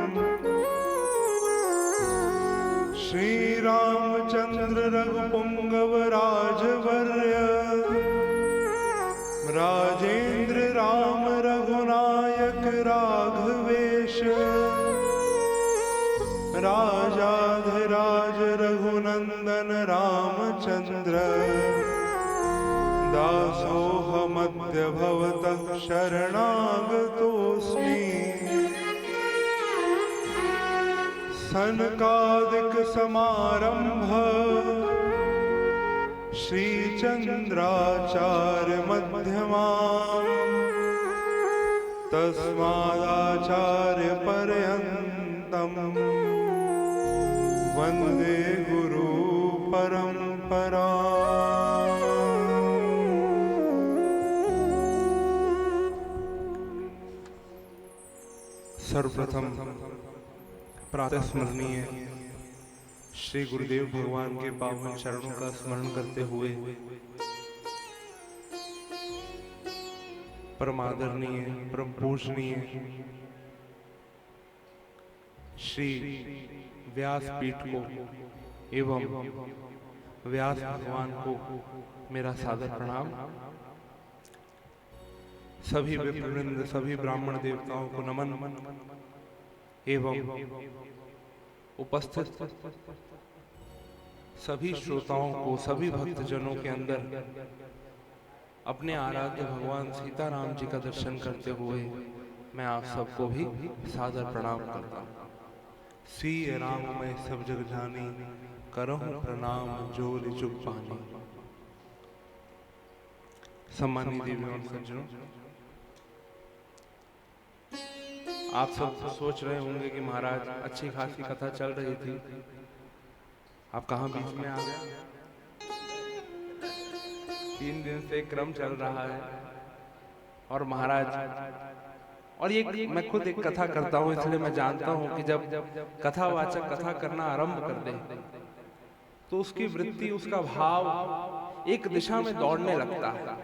श्रीरामचन्द्र रघुपुङ्गव राजवर्य राजेन्द्र राम रघुनायक राघवेश राजाधिराज रघुनंदन रामचंद्र दासोऽहमद्य भवतः शरणागतोऽस्मि। सनकादिक समारंभ श्रीचंद्राचार्य मध्यमाम् तस्मादाचार्य पर्यन्तम् वन्दे गुरु परंपरा। सर्वप्रथम प्रातः स्मरणीय श्री गुरुदेव भगवान के पावन चरणों का स्मरण करते हुए परम आदरणीय परम पूजनीय श्री व्यासपीठ को एवं व्यास भगवान को मेरा सादर प्रणाम। सभी विप्रवृंद सभी ब्राह्मण देवताओं को नमन एवं उपस्थित सभी श्रोताओं को सभी भक्तजनों के अंदर अपने आराध्य भगवान सीताराम जी का दर्शन करते हुए मैं आप सबको भी सादर प्रणाम करता हूँ। सीय राम मैं सब जग जानी करहूँ प्रणाम जोर जुग पानी। सम्मानित देवी और सज्जनों, आप सब सोच रहे होंगे कि महाराज अच्छी खासी कथा चल रही थी, आप कहाँ बीच में आ गए? 3 दिन से क्रम चल रहा है और महाराज, और ये मैं खुद एक कथा करता हूँ, इसलिए मैं जानता हूँ कि जब कथावाचक कथा करना आरंभ कर दे तो उसकी वृत्ति, उसका भाव एक दिशा में दौड़ने लगता है।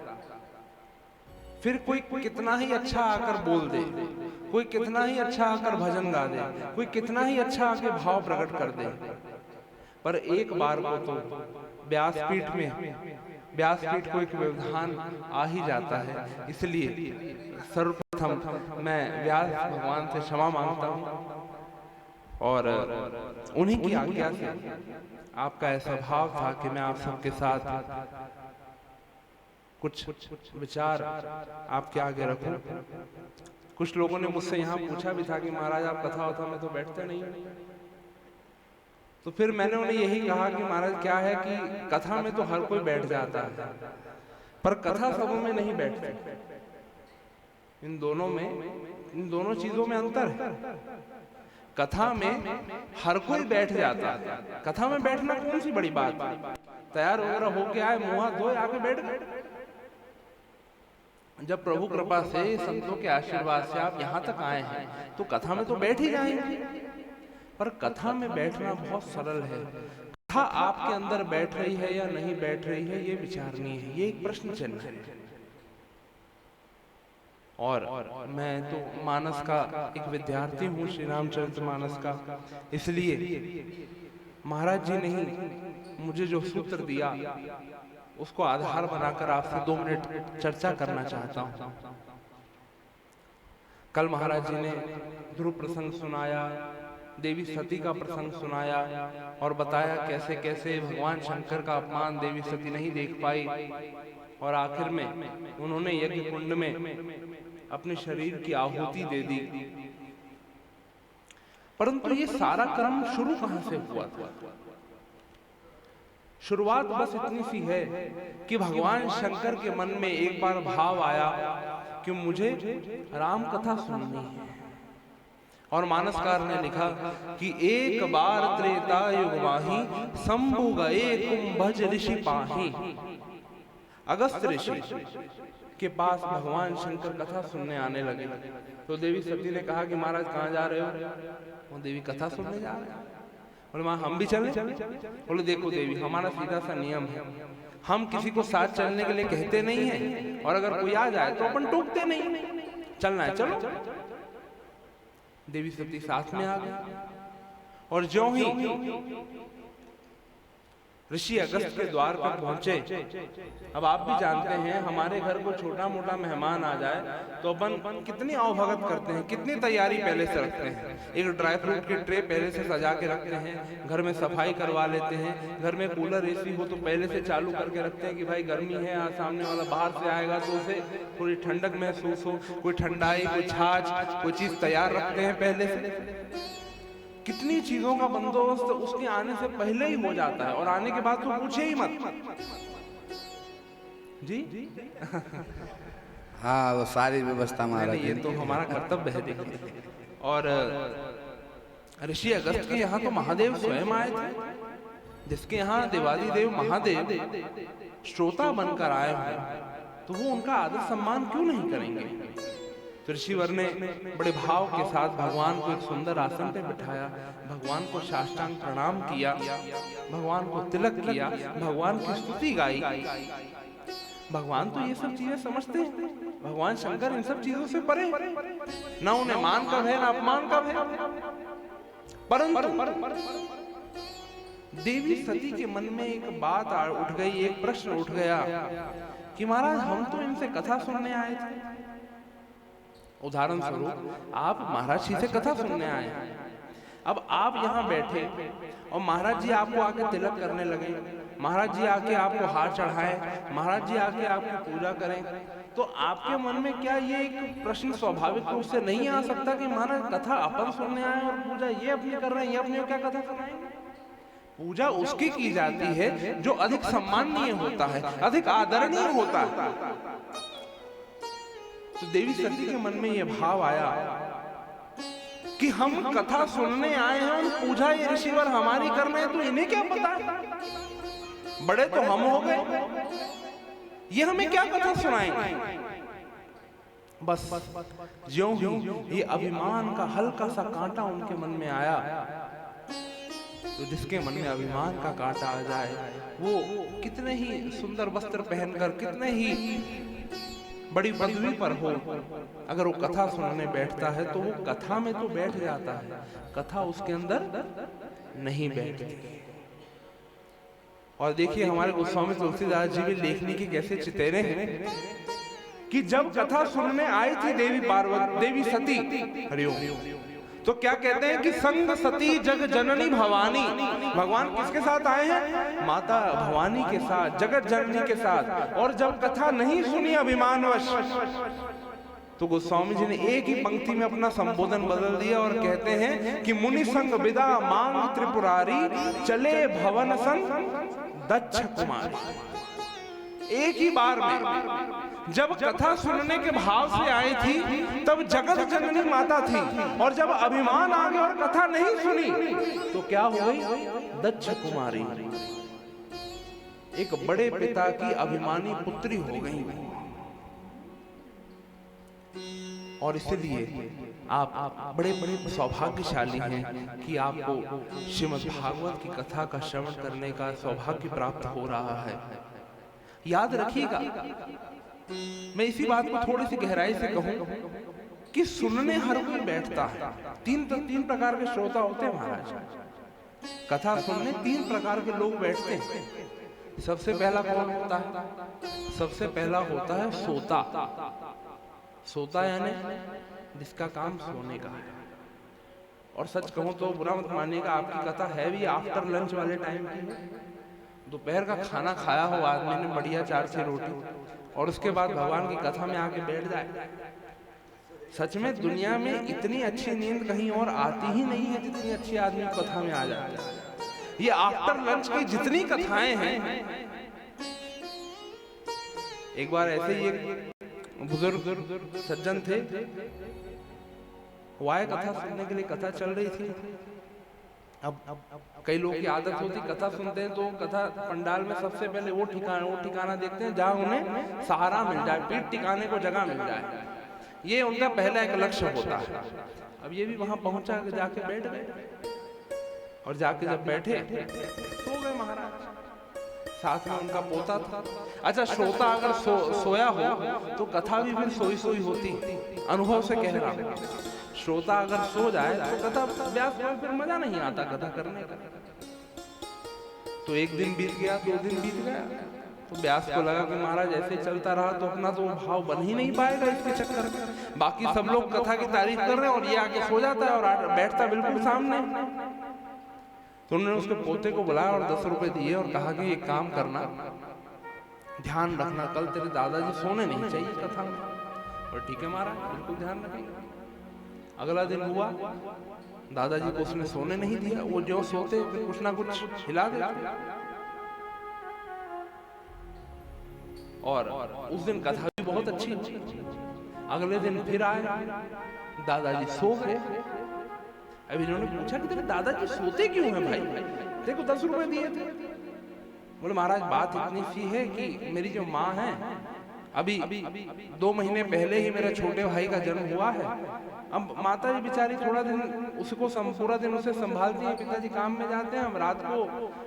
फिर कोई कितना ही अच्छा आकर बोल दे, कोई कितना ही अच्छा आकर भजन गा दे, कोई कितना ही अच्छा आके भाव प्रकट कर दे, पर एक बार को तो व्यासपीठ को एक व्यवधान आ ही जाता है। इसलिए सर्वप्रथम मैं व्यास भगवान से क्षमा मांगता हूँ और उन्हीं की आज्ञा से आपका ऐसा भाव था कि मैं आप सबके साथ कुछ विचार आपके आगे रखूं। कुछ लोगों ने मुझसे यहाँ पूछा भी था कि महाराज आप कथा वथा में तो बैठते नहीं, तो फिर मैंने उन्हें यही कहा कि महाराज क्या है कि कथा में तो हर कोई बैठ जाता है, पर कथा सभा में नहीं बैठते। इन दोनों चीजों में अंतर है। कथा में हर कोई बैठ जाता है, कथा में बैठना कौन सी बड़ी बात है, तैयार वगैरह होके आए, मुंह हाथ धोए, आके बैठ गए। जब प्रभु कृपा से, संतों के आशीर्वाद से आप यहाँ तक आए हैं तो कथा में तो बैठ ही जाएंगे। पर कथा में बैठना बहुत सरल है, कथा आपके अंदर बैठ रही है या नहीं बैठ रही है ये विचारनीय है, ये एक प्रश्न चिन्ह है। और मैं तो मानस का एक विद्यार्थी हूँ, श्री रामचरितमानस का, इसलिए महाराज जी ने मुझे जो सूत्र दिया उसको आधार बनाकर आपसे 2 मिनट चर्चा करना चाहता हूँ। कल महाराज जी ने ध्रुव प्रसंग सुनाया, देवी सती का प्रसंग सुनाया और बताया कैसे कैसे भगवान शंकर का अपमान देवी सती नहीं देख पाई और आखिर में उन्होंने यज्ञ कुंड में अपने शरीर की आहुति दे दी। परंतु ये सारा क्रम शुरू कहां से हुआ था? शुरुआत बस इतनी सी है कि भगवान शंकर के मन में एक बार भाव आया कि मुझे राम कथा सुननी है, और मानसकार ने लिखा कि एक बार त्रेता युग माही, शंभु गए कुंभज ऋषि पाही। अगस्त ऋषि के पास भगवान शंकर कथा सुनने आने लगे तो देवी सती ने कहा कि महाराज कहाँ जा रहे हो? वो देवी कथा सुनने जा रहे हैं। बोले माँ हम भी चले? बोले देखो देवी, हमारा सीधा सा नियम है, हम किसी को साथ चलने के लिए कहते नहीं है, और अगर कोई आ जाए तो अपन टोकते नहीं, चलना है चलो। देवी सती साथ में आ गई और ज्यों ही ऋषि अगस्त के द्वार पर पहुंचे, अब आप भी जानते हैं हमारे घर को छोटा मोटा मेहमान आ जाए तो अपन कितनी आवभगत करते हैं, कितनी तैयारी पहले से रखते हैं। एक ड्राई फ्रूट की ट्रे पहले से सजा के रखते हैं, घर में सफाई करवा लेते हैं, घर में कूलर एसी हो तो पहले से चालू करके रखते हैं कि भाई गर्मी है, आज सामने वाला बाहर से आएगा तो उसे थोड़ी ठंडक महसूस हो, कोई ठंडाई, कोई छाछ, कोई चीज तैयार रखते हैं पहले से। कितनी चीजों का बंदोबस्त उसके आने से पहले ही हो जाता है, और आने के बाद तो पूछे ही मत जी। हाँ, वो सारी व्यवस्था महाराज, ये तो हमारा कर्तव्य है देखिए। और ऋषि अगस्त के यहाँ तो महादेव स्वयं आए थे, जिसके यहाँ देवादिदेव महादेव श्रोता बनकर आए हैं, तो वो उनका आदर सम्मान क्यों नहीं करेंगे? तो ऋषिवर ने बड़े भाव के साथ भगवान को एक सुंदर आसन पे बिठाया, भगवान को साष्टांग प्रणाम किया, भगवान को तिलक किया, भगवान की स्तुति गाई। भगवान तो ये सब चीजें समझते हैं, भगवान शंकर इन सब चीजों से परे, ना उन्हें मान कब है ना अपमान कब है। परंतु देवी सती के मन में एक बात उठ गई, एक प्रश्न उठ गया कि महाराज हम तो इनसे कथा सुनने आए थे। उदाहरण स्वरूप आप महाराज जी से कथा सुनने आए, अब आप यहाँ बैठे और महाराज जी आपको आके तिलक करने लगे, महाराज जी आके आपको हार चढ़ाएं, महाराज जी आके आपकी पूजा करें, तो आपके मन में क्या ये एक प्रश्न स्वाभाविक रूप से नहीं आ सकता कि महाराज कथा अपन सुनने आए और पूजा ये अपनी कर रहे हैं, ये अपने क्या कथा सुनाएंगे? पूजा उसकी की जाती है जो अधिक सम्माननीय होता है, अधिक आदरणीय होता है। तो देवी सती के मन में यह भाव आया कि हम कथा सुनने आए हैं और पूजा ये ऋषिवर हमारी कर रहे हैं, तो इन्हें क्या पता है? बड़े तो हम हो गए, ये हमें क्या कथा सुनाएंगे? बस ज्यों ही ये अभिमान का हल्का सा कांटा उनके मन में आया, तो जिसके मन में अभिमान का कांटा आ जाए वो कितने ही सुंदर वस्त्र पहनकर, कितने ही बड़ी पदवी पर हो, अगर वो कथा सुनने बैठता है तो वो कथा में तो बैठ जाता है, कथा उसके अंदर नहीं बैठती। और देखिए हमारे गोस्वामी तुलसीदास जी भी लेखनी के कैसे चितेरे हैं कि जब कथा सुनने आई थी देवी पार्वती, देवी सती, हरिओम, तो क्या कहते हैं कि संग सती जग जननी भवानी, भगवान किसके साथ आए हैं? माता भवानी के साथ, जगत जननी के साथ। और जब कथा नहीं सुनी अभिमानवश, तो गोस्वामी जी ने एक ही पंक्ति में अपना संबोधन बदल दिया और कहते हैं कि मुनि संग विदा मांग त्रिपुरारी, चले भवन संग दक्ष कुमारी। एक ही बार में जब कथा सुनने के भाव से आई थी तब जगत जननी माता थी, और जब अभिमान आ गया और कथा नहीं सुनी तो क्या हो गई? दक्ष कुमारी, एक बड़े पिता की अभिमानी पुत्री हो गई। और इसलिए आप बड़े बड़े सौभाग्यशाली हैं कि आपको श्रीमद् भागवत की कथा का श्रवण करने का सौभाग्य प्राप्त हो रहा है। याद रखिएगा, मैं इसी बात को थोड़ी सी गहराई से कहूं कि सुनने हर कोई बैठता है। तीन प्रकार के श्रोता होते हैं महाराज। कथा सुनने तीन प्रकार के लोग बैठते हैं। सबसे पहला कौन होता है? सबसे पहला होता है सोता। सोता यानी जिसका काम सोने का है। और सच कहूं तो बुरा मत मानिएगा, आपकी कथा है भी आफ्टर लंच वाले टाइम की। दोपहर का खाना खाया हो आदमी ने, बढ़िया 4-6 रोटी, और उसके बाद भगवान की कथा में आके बैठ जाए। सच में दुनिया में इतनी अच्छी नींद कहीं और आती ही नहीं है जितनी अच्छी आदमी कथा में आ जाए। ये आफ्टर लंच की जितनी कथाएं हैं, एक बार ऐसे ही एक बुजुर्ग सज्जन थे, वो आए कथा सुनने के लिए, कथा चल रही थी। अब कई लोगों की आदत होती, कथा सुनते हैं तो कथा पंडाल में सबसे पहले वो ठिकाना देखते हैं जहां उन्हें सहारा मिल जाए, पीठ टिकाने को जगह मिल जाए। ये उनका पहला एक लक्ष्य होता है। अब ये भी वहां पहुंचा, जाके बैठ गए, और जाके जब बैठे सो गए महाराज। साथ में उनका पोता था। अच्छा, श्रोता अगर सोया हो तो कथा भी फिर सोई सोई होती, अनुभव से कह रहा हूं। श्रोता अगर सो जाए तो कथा व्यास में फिर मजा नहीं आता कथा करने का। तो एक दिन बीत गया, 2 दिन बीत गया, तो व्यास को लगा कि महाराज ऐसे चलता रहा तो अपना तो भाव बन ही नहीं पाएगा इसके चक्कर में। बाकी सब लोग कथा की तारीफ कर रहे हैं और ये आके सो जाता है और बैठता बिल्कुल सामने। तो उन्होंने उसके पोते को बुलाया और 10 रुपए दिए और कहा कि एक काम करना, ध्यान रखना, कल तेरे दादाजी सोने नहीं चाहिए कथा में। और ठीक है महाराज, बिल्कुल ध्यान रखेंगे। अगला दिन हुआ, दादाजी को उसने सोने नहीं दिया। वो जो सोते कुछ ना कुछ हिला देते, और उस दिन कथा भी बहुत अच्छी। अगले दिन फिर आए, दादाजी सो गए। अब इन्होंने पूछा कि तेरे दादाजी सोते क्यों हैं भाई? देखो 10 रुपए दिए थे। बोले महाराज बात इतनी सी है कि मेरी जो माँ है, अभी 2 महीने पहले ही मेरे छोटे भाई का जन्म हुआ है। अब माता जी बेचारी थोड़ा दिन उसको पूरा दिन उसे संभालती है, पिताजी काम में जाते हैं। हम रात को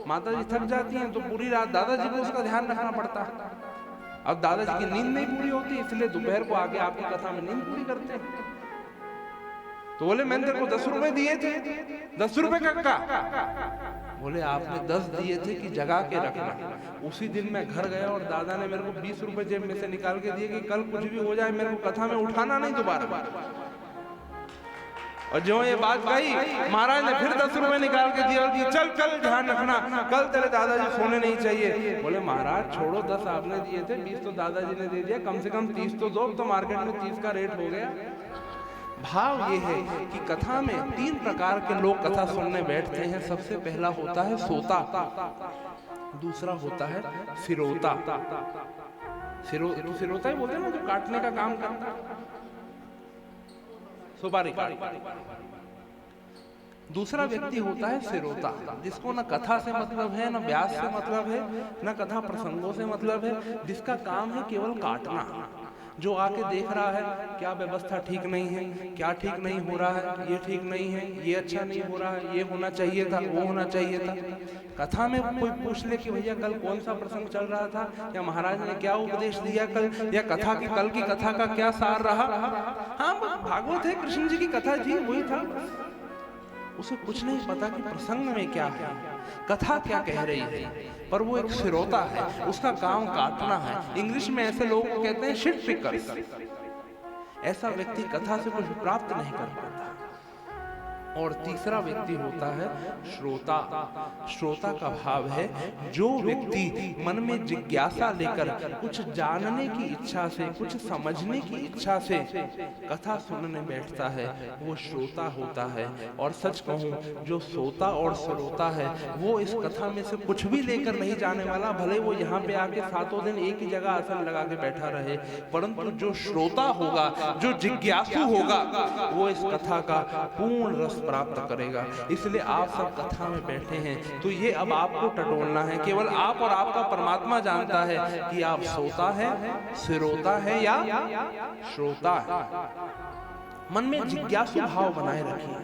माता जी थक जाती हैं तो पूरी रात दादाजी को उसका ध्यान रखना पड़ता है। अब दादाजी की नींद नहीं पूरी होती, इसलिए दोपहर को आके आपकी कथा में नींद पूरी करते हैं। तो बोले मैंने तेरे को 10 रुपए दिए थे। 10 रुपए का? बोले आपने 10 दिए थे कि जगा के रखना। उसी दिन मैं घर गया और दादा ने मेरे को 20 रुपए जेब में से निकाल के दिए कि कल कुछ भी हो जाए मेरे को कथा में उठाना नहीं दोबारा। और जो ये बात कही, महाराज ने फिर 10 रुपए निकाल के दिया और चल कल ध्यान रखना, कल तेरे दादाजी सोने नहीं चाहिए। बोले महाराज छोड़ो, 10 आपने दिए थे, 20 तो दादाजी ने दे दिया, कम से कम 30 तो दो। तो मार्केट में 30 का रेट हो गया। भाव ये है कि कथा में 3 प्रकार के लोग कथा सुनने बैठते हैं। सबसे पहला होता है सोता, दूसरा होता है सिरोता। सिरोता ही बोलते हैं ना, जो काटने का काम करता है, सुपारी काट। दूसरा व्यक्ति होता है सिरोता, जिसको ना कथा से मतलब है, ना व्यास से मतलब है, ना कथा प्रसंगों से मतलब है, जिसका काम है केवल काटना। जो आके देख रहा है क्या व्यवस्था ठीक नहीं है, क्या ठीक नहीं हो रहा है, ये ठीक नहीं है, ये अच्छा नहीं हो रहा है, ये होना चाहिए था, वो होना चाहिए था। कथा में कोई पूछ ले कि भैया कल कौन सा प्रसंग चल रहा था, या महाराज ने क्या उपदेश दिया कल, या कथा की कल की कथा का क्या सार रहा। हाँ, भागवत है, कृष्ण जी की कथा थी, वही था। उसे कुछ नहीं पता कि प्रसंग में क्या है, कथा क्या कह रही है, पर वो एक श्रोता है, उसका काम काटना है। इंग्लिश में ऐसे लोगों को कहते हैं शिट पिकर्स। ऐसा व्यक्ति कथा से कुछ प्राप्त नहीं कर पाता। और तीसरा व्यक्ति होता है श्रोता। श्रोता का भाव है जो व्यक्ति मन में जिज्ञासा लेकर कुछ जानने की इच्छा से, कुछ समझने की इच्छा से कथा सुनने बैठता है, वो श्रोता होता है। और सच कहूं, जो श्रोता और श्रोता है वो इस कथा में से कुछ भी लेकर नहीं जाने वाला, भले वो यहाँ पे आके 7 दिन एक ही जगह आसन लगा के बैठा रहे, परंतु जो श्रोता होगा, जो जिज्ञासु होगा, वो इस कथा का पूर्ण रस प्राप्त करेगा। इसलिए आप सब कथा में बैठे हैं तो ये अब आपको टटोलना है। केवल आप और आपका परमात्मा जानता है कि आप श्रोता है, सिरोता है या श्रोता है। मन में जिज्ञासु भाव बनाए रखिए।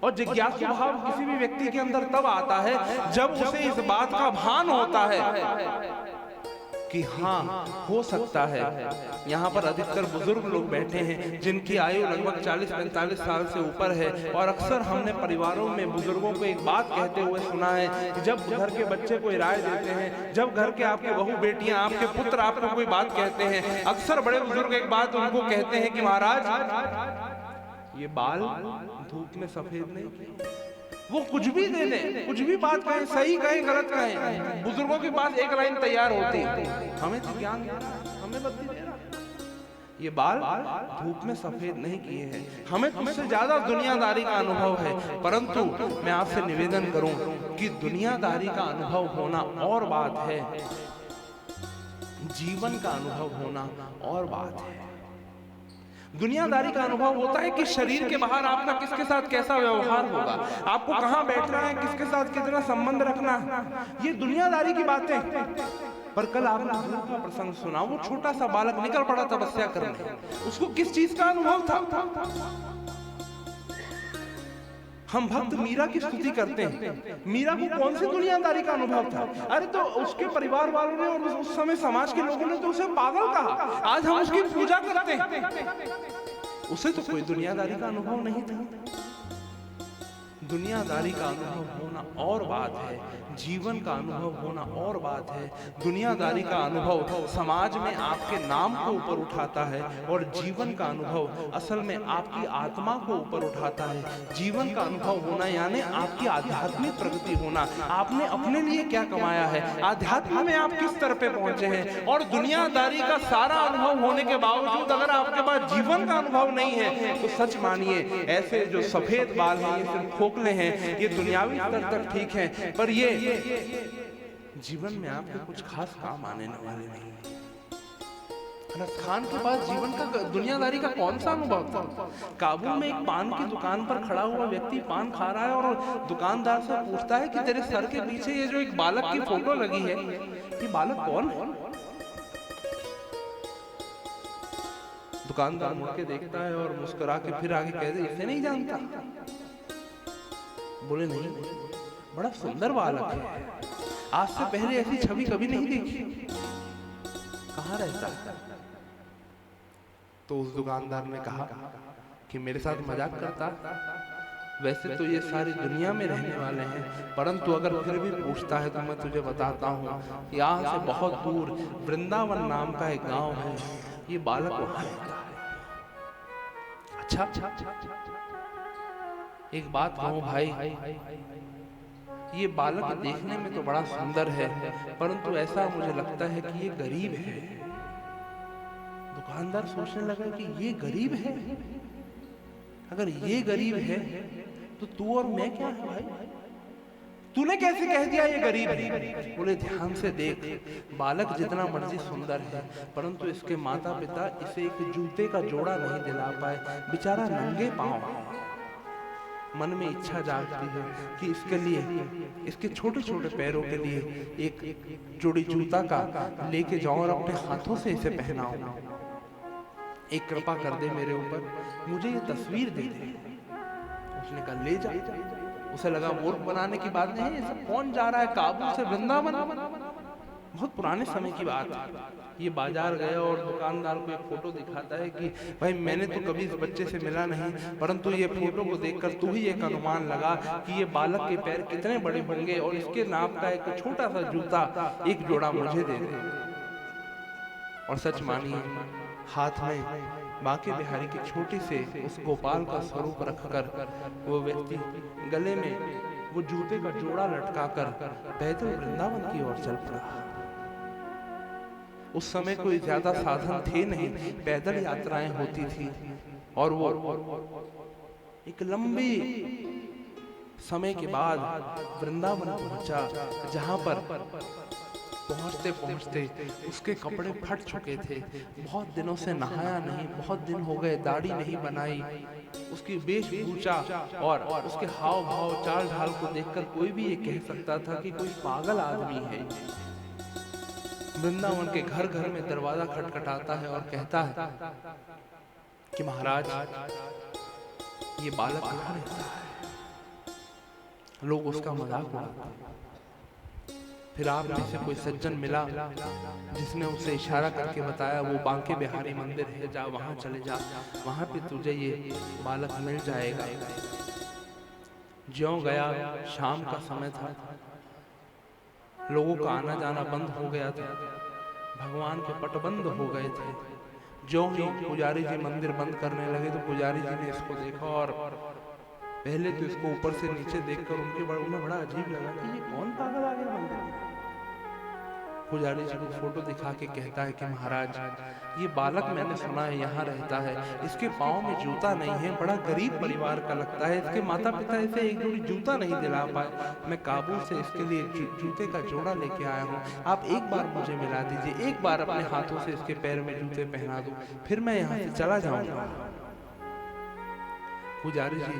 और जिज्ञासु भाव किसी भी व्यक्ति के अंदर तब आता है जब उसे इस बात का भान होता है कि हाँ, हो सकता है। यहाँ पर अधिकतर बुजुर्ग लोग बैठे हैं जिनकी आयु लगभग 40-45 साल से ऊपर है। और अक्सर हमने परिवारों में बुजुर्गों को एक बात कहते हुए सुना है कि जब घर के बच्चे कोई राय देते हैं, जब घर के आपके बहू बेटियां, आपके पुत्र आपको कोई बात कहते हैं, अक्सर बड़े बुजुर्ग एक बात उनको कहते हैं कि महाराज ये बाल धूप में सफेद नहीं। वो कुछ भी दे दे, कुछ भी बात कहें, सही कहें गलत कहें, बुजुर्गों के पास एक लाइन तैयार होती है, हमें ज्ञान दे रहा, हमें बुद्धि दे रहा, ये बाल धूप में सफेद नहीं किए हैं, हमें तुमसे ज्यादा दुनियादारी का अनुभव है। परंतु मैं आपसे निवेदन करूं कि दुनियादारी का अनुभव होना और बात है, जीवन का अनुभव होना और बात है। दुनियादारी का अनुभव होता है कि शरीर के बाहर आपका किसके साथ कैसा व्यवहार होगा, आपको कहां बैठना है, किसके साथ कितना संबंध रखना है, ये दुनियादारी की बातें। पर कल आपने बुजुर्ग का प्रसंग सुना, वो छोटा सा बालक निकल पड़ा तपस्या करने, उसको किस चीज का अनुभव था। हम भक्त मीरा की स्तुति करते हैं, मीरा को कौन सी दुनियादारी का अनुभव था? अरे तो उसके परिवार वालों ने और उस समय समाज के लोगों ने तो उसे पागल कहा। आज हम उसकी पूजा करते हैं, उसे तो कोई दुनियादारी का अनुभव नहीं था। दुनियादारी का अनुभव होना और बात है, जीवन का अनुभव होना और बात है। दुनियादारी का अनुभव समाज में आपके नाम को ऊपर उठाता है और जीवन का अनुभव असल में आपकी आत्मा को ऊपर उठाता है। जीवन का अनुभव होना यानी आपकी आध्यात्मिक प्रगति होना, आपने अपने लिए क्या कमाया है, आध्यात्म में आप किस स्तर पे पहुंचे हैं। और दुनियादारी का सारा अनुभव होने के बावजूद अगर आपके पास जीवन का अनुभव नहीं है तो सच मानिए ऐसे जो सफेद बाल हैं, ये सिर्फ खोखले हैं, ये दुनियावी स्तर तक ठीक है, पर ये जीवन में आपके कुछ खास काम आने वाले नहीं। अनस खान के पास जीवन का, दुनियादारी का कौन सा अनुभव था? काबुल में एक पान की दुकान पर खड़ा हुआ व्यक्ति पान खा रहा है और दुकानदार से पूछता है कि तेरे सर के पीछे ये जो एक बालक की फोटो लगी है, ये बालक कौन है? दुकानदार मुड़ के देखता है और मुस्कुरा के फिर आगे कहते इसे नहीं जानता। बोले नहीं, बड़ा सुंदर बालक है, आज से पहले ऐसी छवि कभी नहीं देखी, कहाँ रहता है? तो उस दुकानदार ने कहा कि मेरे साथ मजाक करता, वैसे तो ये सारी दुनिया में रहने वाले हैं, परंतु अगर फिर भी पूछता है तो मैं तुझे बताता हूँ, यहाँ से बहुत दूर वृंदावन नाम का एक गांव है, ये बालक वहाँ रहता है। अच्छा, एक बात कहूँ भाई, ये बालक देखने में तो बड़ा सुंदर है, परंतु ऐसा मुझे लगता है कि ये गरीब है। दुकानदार सोचने लगा कि ये गरीब है, अगर ये गरीब है तो तू और मैं क्या है भाई? तूने कैसे कह दिया ये गरीब है? बोले ध्यान से देख, बालक जितना मर्जी सुंदर है, परंतु इसके माता पिता इसे एक जूते का जोड़ा नहीं दिला पाए। बेचारा नंगे पांव। मन में इच्छा जागती है कि इसके लिए, इसके छोटे छोटे पैरों के लिए एक जोड़ी जूता का लेके जाऊं और अपने हाथों से इसे पहनाऊं। एक कृपा कर दे मेरे ऊपर, मुझे ये तस्वीर दे दे। उसने कहा ले जा। उसे लगा मूर्ख बनाने की बात नहीं, ये सब कौन जा रहा है काबुल से वृंदावन? बहुत पुराने समय की बात है। ये बाजार गया और दुकानदार को एक फोटो दिखाता है कि भाई मैंने तो कभी इस बच्चे से मिला नहीं, परंतु ये फोटो को देखकर तू ही एक अनुमान लगा कि ये बालक के पैर कितने बड़े होंगे और इसके नाप का एक छोटा सा जूता एक जोड़ा मुझे दे दे। और सच मानिए, हाथ में बांके बिहारी के छोटे से उस गोपाल का स्वरूप रखकर वो व्यक्ति गले में वो जूते का जोड़ा लटकाकर पैदल वृंदावन की ओर चल पड़ा। उस समय कोई ज्यादा साधन थे नहीं, पैदल यात्राएं होती थी और वो एक लंबे समय के बाद वृंदावन पहुंचा, जहां पर पहुंचते पहुंचते उसके कपड़े फट चुके थे। बहुत दिनों से नहाया नहीं, बहुत दिन हो गए दाढ़ी नहीं बनाई। उसकी वेशभूषा और उसके हाव भाव चाल ढाल को देखकर कोई भी ये कह सकता था कि कोई पागल आदमी है। वृंदावन के घर घर में दरवाजा खटखटाता है और कहता है कि महाराज ये बालक कहाँ रहता है? लोग उसका मजाक उड़ाते हैं। फिर आप में से कोई सज्जन मिला जिसने उसे इशारा करके बताया वो बांके बिहारी मंदिर है, जा वहां चले जा, वहां पे तुझे ये बालक मिल जाएगा। ज्यों गया, शाम का समय था, लोगों का आना जाना बंद हो गया था, भगवान के पट बंद हो गए थे। ज्यों ही पुजारी जी मंदिर बंद करने लगे तो पुजारी जी ने इसको देखा और पहले तो इसको ऊपर से नीचे देखकर उन्हें बड़ा अजीब लगा कि ये कौन पागल आ गया मंदिर में। पुजारी जी को फोटो दिखा के कहता है कि महाराज ये बालक मैंने सुना है यहाँ रहता है, इसके पाँव में जूता नहीं है, बड़ा गरीब परिवार का लगता है, इसके माता पिता इसे एक जोड़ी जूता नहीं दिला पाए। मैं काबुल से इसके लिए जूते का जोड़ा लेके आया हूँ, आप एक बार मुझे मिला दीजिए, एक बार अपने हाथों से इसके पैर में जूते पहना दो, फिर मैं यहाँ से चला जाऊंगा। पुजारी जी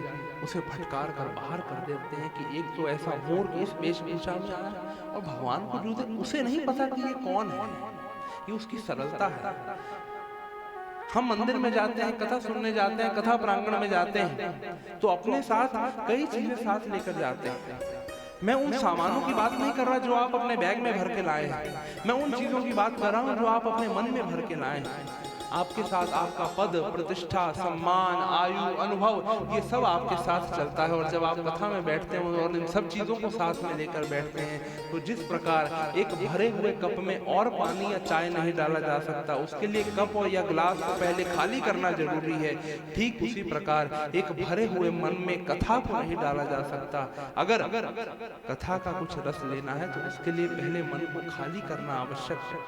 उसे फटकार कर बाहर कर देते हैं कि एक तो ऐसा मोर की इस वेशभूषा में आया और भगवान को जूते, उसे नहीं पता कि ये कौन है, ये उसकी सरलता है। हम मंदिर में जाते हैं, कथा सुनने जाते हैं, कथा प्रांगण में जाते हैं तो अपने साथ कई चीजें साथ लेकर जाते हैं। मैं उन सामानों की बात नहीं कर रहा जो आप अपने बैग में भर के लाए हैं, मैं उन चीजों की बात कर रहा हूँ जो आप अपने मन में भर के लाए हैं। आपके साथ आपका पद, प्रतिष्ठा, सम्मान, आयु, अनुभव, ये सब आपके साथ चलता है। और जब आप कथा में बैठते हैं और इन सब चीजों को साथ में लेकर बैठते हैं तो जिस प्रकार एक भरे हुए कप में और पानी या चाय नहीं डाला जा सकता, उसके लिए कप और या ग्लास को पहले खाली करना जरूरी है, ठीक उसी प्रकार एक भरे हुए मन में कथा को नहीं डाला जा सकता। अगर कथा का कुछ रस लेना है तो उसके लिए पहले मन को खाली करना आवश्यक है।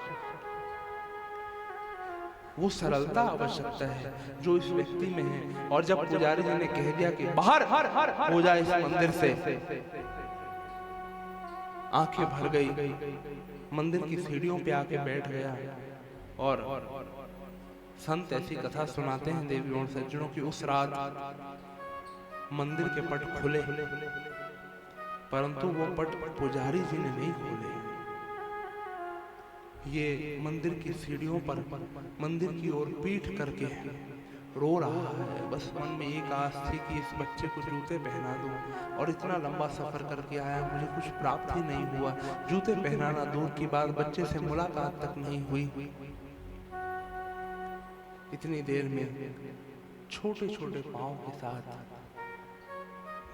वो सरलता आवश्यकता है जो इस व्यक्ति में है। और जब पुजारी जी ने कह दिया कि बाहर हो जाए इस मंदिर से, आंखें भर गई, मंदिर की सीढ़ियों पे आके बैठ गया। और संत ऐसी कथा सुनाते हैं देवियों और सज्जनों की, उस रात मंदिर के पट खुले, परंतु वो पट पुजारी जी ने नहीं खोले। ये मंदिर की सीढ़ियों पर मंदिर की ओर पीठ करके रो रहा है। बस मन में एक आस थी कि इस बच्चे को जूते पहना दूं, और इतना लंबा सफर करके आया, मुझे कुछ प्राप्त ही नहीं हुआ। जूते पहनाना दूर की बात, बच्चे से मुलाकात तक नहीं हुई। इतनी देर में छोटे छोटे पांव के साथ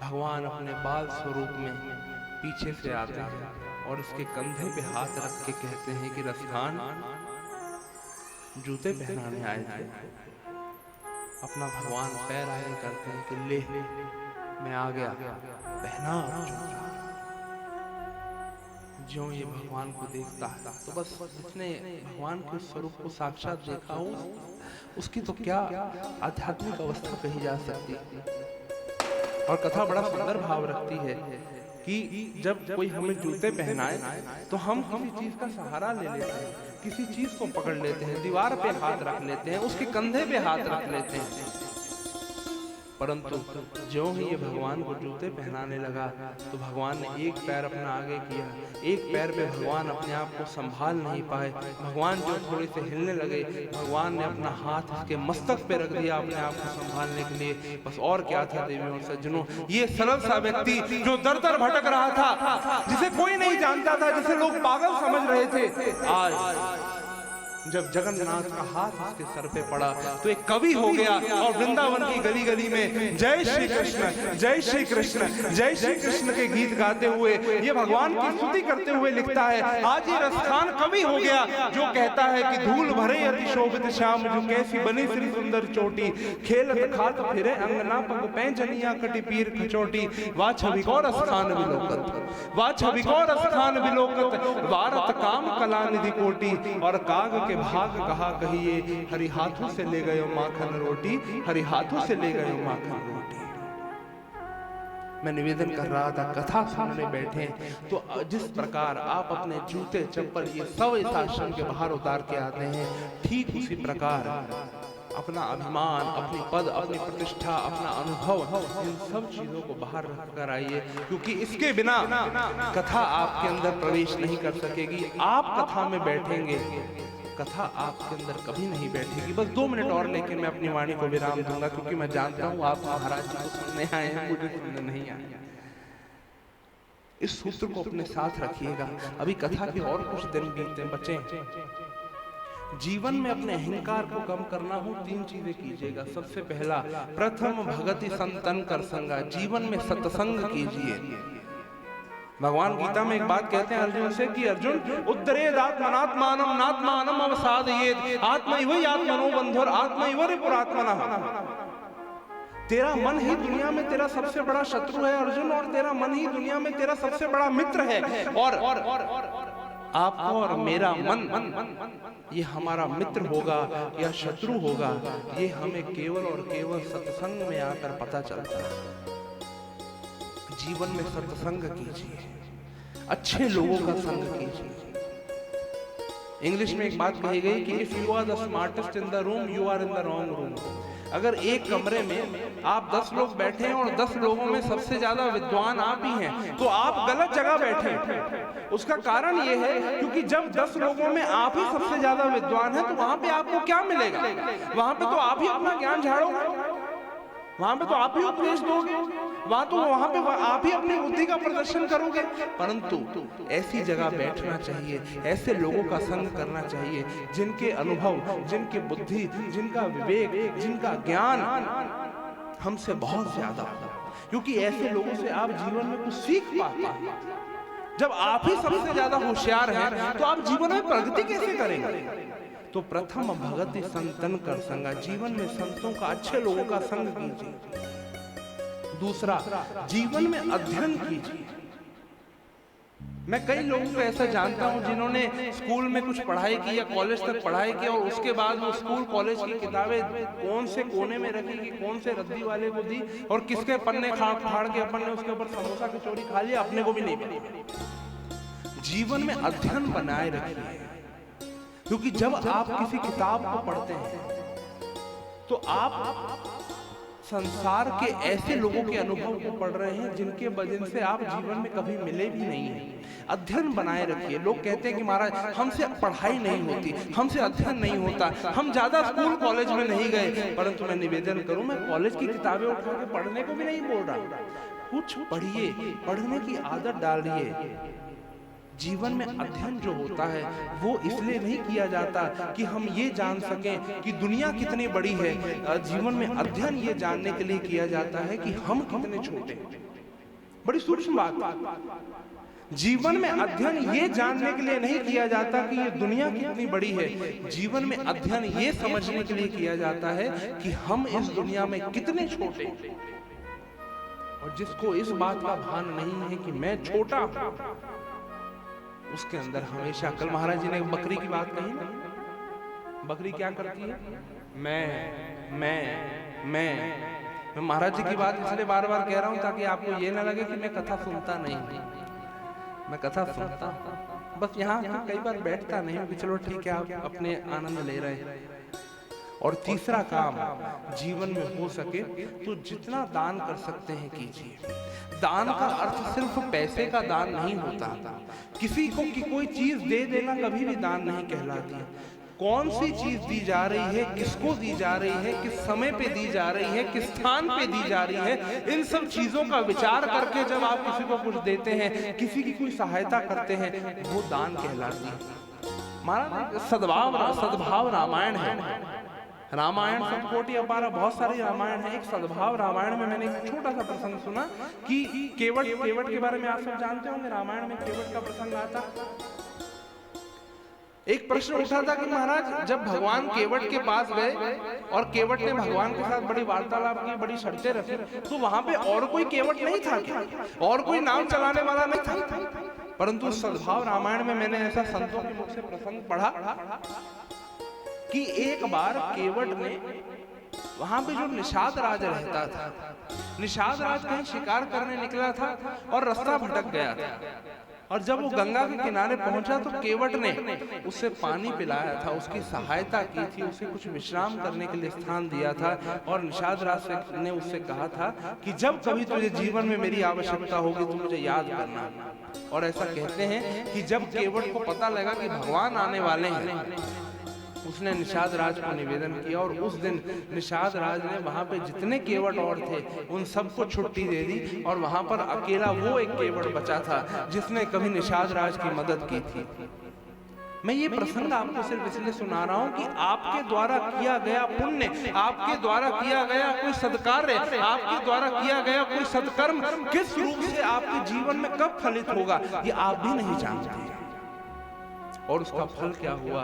भगवान अपने बाल स्वरूप में पीछे से आते हैं और उसके कंधे पे हाथ रख के कहते हैं कि रसखान, जूते पहनाने आए थे। अपना भगवान पैर आए करते हैं कि ले मैं आ गया, पहना जूता। ज्यों ये भगवान को देखता है तो बस जिसने भगवान के स्वरूप को साक्षात देखा हो उसकी तो क्या आध्यात्मिक अवस्था कही जा सकती है। और कथा बड़ा सुंदर भाव रखती है कि जब कोई हमें जूते पहनाए तो हम किसी चीज का सहारा ले लेते हैं, किसी चीज को पकड़ लेते हैं, दीवार पे हाथ रख लेते हैं, उसके कंधे पे हाथ रख लेते हैं, परंतु ज्यों ही ये भगवान को जूते पहनाने लगा तो भगवान ने एक पैर अपना आगे किया, एक पैर पे भगवान अपने आप को संभाल नहीं पाए, भगवान जो थोड़े से हिलने लगे भगवान ने अपना हाथ इसके मस्तक पे रख दिया अपने आप को संभालने के लिए। बस और क्या था देवियों और सज्जनों, ये सरल सा व्यक्ति जो दर दर भटक रहा था, जिसे कोई नहीं जानता था, जिसे लोग पागल समझ रहे थे, आज जब जगन्नाथ का हाथ उसके सर पे पड़ा तो एक कवि हो गया और वृंदावन की गली गली में जय श्री कृष्ण, जय श्री कृष्ण, जय श्री कृष्ण के गीत गाते हुए ये भगवान की स्तुति करते हुए लिखता है। आज ये रसखान कवि हो गया जो कहता है कि धूल भरे अति शोभित श्याम जो कैसी बनी श्री सुंदर चोटी, खेलत खात फिरे अंगना पग पैंजनिया कटी पीर खचोटी, वा छविकोर स्थान विलोकत, वा छविकोर स्थान विलोकत, वारत काम कला निधि कोटि, और काग के भाग कहा कहिए, हरि हाथों से ले गए माखन रोटी, हरि हाथों से ले गए माखन रोटी। मैं निवेदन कर रहा था कथा सुनने बैठे तो जिस प्रकार आप अपने जूते चप्पल ये सब इस आश्रम के बाहर उतार के आते हैं, ठीक उसी प्रकार अपना अभिमान, अपनी पद, अपनी प्रतिष्ठा, अपना अनुभव, इन सब चीजों को बाहर रख कर आइए, क्योंकि इसके बिना कथा आपके अंदर प्रवेश नहीं कर सकेगी। आप कथा में बैठेंगे, कथा आपके अंदर कभी नहीं बैठेगी। बस 2 मिनट और लेके मैं अपनी वाणी को विराम दूंगा, क्योंकि मैं जानता हूँ आप महाराज जी को सुनने आए हैं, मुझे सुनने नहीं आए। इस सूत्र को अपने साथ रखिएगा। अभी कथा के और कुछ दिन बीतते बचे। जीवन में अपने अहंकार को कम करना हो 3 चीजें कीजिएगा। सबसे पहला, प्रथम भगति संतन कर संगा, जीवन में सत्संग कीजिए। भगवान गीता में एक बात कहते हैं अर्जुन से कि अर्जुन उत्तरेद आत्मनात्मानम नात्मानम अवसादयेत आत्मैव आत्मनो बंधुर आत्मैव रिपुरात्मनः। तेरा मन ही दुनिया में तेरा सबसे बड़ा शत्रु है अर्जुन, और तेरा मन ही दुनिया में तेरा सबसे बड़ा मित्र है। और आपका और मेरा मन ये हमारा मित्र होगा या शत्रु होगा, ये हमें केवल और केवल सत्संग में आकर पता चलता है। जीवन में सत्संग कीजिए, अच्छे लोगों का संग कीजिए। इंग्लिश में एक बात कही गई कि if you are the smartest in the room you are in the wrong room. अगर एक कमरे में आप 10 लोग बैठे हैं और 10 लोगों में सबसे ज्यादा विद्वान आप ही हैं, तो आप गलत जगह बैठे हैं। उसका कारण ये है क्योंकि जब 10 लोगों में आप ही सबसे ज्यादा विद्वान हैं, तो वहां पे आपको क्या मिलेगा? वहां पे तो आप ही अपना ज्ञान झाड़ोगे, वहां पे तो आप ही उपदेश दोगे, वहां पे आप ही अपनी बुद्धि का प्रदर्शन करोगे। परंतु ऐसी जगह बैठना चाहिए, ऐसे लोगों का संग करना चाहिए जिनके अनुभव, जिनकी बुद्धि, जिनका विवेक, जिनका ज्ञान हमसे बहुत ज्यादा हो, क्योंकि ऐसे लोगों से आप जीवन में कुछ सीख पाते हैं। जब आप ही सबसे ज्यादा होशियार हैं तो आप जीवन में प्रगति कैसे करेंगे? तो प्रथम भगति संतन कर संगा, जीवन में संतों का, अच्छे लोगों का संग कीजिए। दूसरा, जीवन में अध्ययन कीजिए। मैं कई लोगों को ऐसा जानता हूं जिन्होंने स्कूल में कुछ पढ़ाई की या कॉलेज तक पढ़ाई की और उसके बाद वो स्कूल कॉलेज की किताबें कौन से कोने में रखी कि कौन से रद्दी वाले को दी और किसके पन्ने फाड़ के अपन ने उसके ऊपर समोसा की चोरी खा लिया, अपने को भी नहीं पता। जीवन में अध्ययन बनाए रखिए, क्योंकि जब आप किसी किताब को पढ़ते हैं तो आप संसार के ऐसे लोगों के अनुभव को पढ़ रहे हैं जिनके वजह से आप जीवन में कभी मिले भी नहीं हैं। अध्ययन बनाए रखिए। लोग कहते हैं कि महाराज हमसे पढ़ाई नहीं होती, हमसे अध्ययन नहीं होता, हम ज्यादा स्कूल कॉलेज में नहीं गए। परंतु मैं निवेदन करूं, मैं कॉलेज की किताबें उठा के पढ़ने को भी नहीं बोल रहा, कुछ पढ़िए, पढ़ने की आदत डालिए। जीवन में अध्ययन जो होता है वो इसलिए नहीं किया जाता कि हम ये जान सकें कि दुनिया कितनी बड़ी है। जीवन में अध्ययन ये जानने के लिए किया जाता है कि हम कितने छोटे हैं। बड़ी सूक्ष्म बात। जीवन में अध्ययन ये जानने के लिए नहीं किया जाता कि ये दुनिया कितनी बड़ी है। जीवन में अध्ययन ये समझने के लिए किया जाता है कि हम इस दुनिया में कितने छोटे हैं। और जिसको इस बात का भान नहीं है कि मैं छोटा हूं, उसके अंदर हमेशा, कल महाराज जी ने बकरी की बात कही ना, बकरी क्या करती है? मैं महाराज जी की बात इसलिए बार बार कह रहा हूं ताकि आपको ये ना लगे कि मैं कथा सुनता नहीं। मैं कथा सुनता हूं, बस यहाँ कई बार बैठता नहीं हूँ कि चलो ठीक है आप अपने आनंद ले रहे हैं। और तीसरा काम जीवन में हो सके तो जितना दान कर सकते हैं कीजिए। दान का अर्थ सिर्फ पैसे का दान नहीं होता। किसी को कि कोई चीज दे देना कभी भी दान नहीं कहलाती। कौन सी चीज दी जा रही है, किसको दी जा रही है, किस समय पे दी जा रही है, किस स्थान पे दी जा रही है, इन सब चीजों का विचार करके जब आप किसी को कुछ देते हैं, किसी की कोई सहायता करते हैं, वो दान कहलाती है। महाराज सद्भाव रामायण है। रामायण सतकोटि अपारा, बहुत सारी रामायण है। एक सद्भाव रामायण में मैंने एक छोटा सा प्रसंग सुना कि केवट के बारे में आप सब जानते होंगे। रामायण में केवट का प्रसंग आता। एक प्रश्न उठा था कि महाराज जब भगवान केवट के पास गए और केवट ने भगवान के साथ बड़ी वार्तालाप की, बड़ी शर्तें रखी, तो वहां पे और कोई केवट नहीं था क्या? और कोई नाव चलाने वाला नहीं था? परंतु सद्भाव रामायण में मैंने ऐसा संतों के मुख से प्रसंग पढ़ा कि एक बार केवट ने वहां पे जो निषाद राज रहता था, निषाद राज कहीं शिकार करने निकला था और रास्ता भटक गया था। और जब वो गंगा के किनारे पहुंचा तो केवट ने उससे पानी पिलाया था, उसकी सहायता की थी, उसे कुछ विश्राम करने के लिए स्थान दिया था। और निषाद राज ने उससे कहा था कि जब कभी तुझे जीवन में मेरी आवश्यकता होगी तो मुझे याद करना। और ऐसा कहते हैं कि जब केवट को पता लगा कि भगवान आने वाले हैं, उसने निषाद राज को निवेदन किया और उस दिन निषाद राज ने वहां पे जितने केवट और थे उन सबको छुट्टी दे दी। और वहां पर अकेला वो एक केवट बचा था जिसने कभी निषाद राज की मदद की थी। मैं ये प्रसंग आपको सिर्फ इसलिए सुना रहा हूं कि आपके द्वारा किया गया पुण्य, आपके द्वारा किया गया कोई सत्कार्य, आपके द्वारा किया गया कोई सत्कर्म किस रूप से आपके जीवन में कब फलित होगा ये आप भी नहीं जानते। और उसका फल क्या हुआ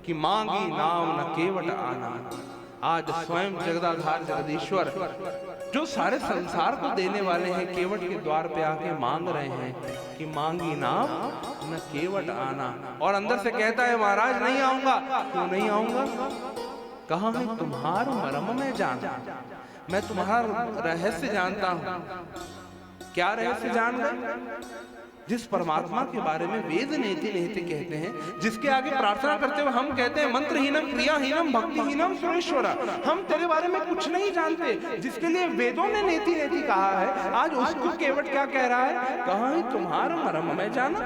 कि मांगी नाम न केवट आना। आज स्वयं जगदाधार जगदीश्वर जो सारे संसार को देने वाले हैं, केवट के द्वार पे आके मांग रहे हैं कि मांगी नाम न केवट आना। और अंदर से कहता है महाराज नहीं आऊंगा। क्यों नहीं आऊंगा? कहाँ है तुम्हारा मर्म में जाना, मैं तुम्हारा रहस्य जानता हूँ। क्या रहस्य जान गए? जिस परमात्मा के बारे में वेद नेति नेति कहते हैं, जिसके आगे प्रार्थना करते हुए हम कहते हैं मंत्रहीनम क्रियाहीनम भक्तिहीनम सुरेश्वर, हम तेरे बारे में कुछ नहीं जानते, जिसके लिए वेदों ने नेति नेति कहा है, आज उसको केवट क्या कह रहा है? कहाँ है तुम्हारा मर्म मैं जाना,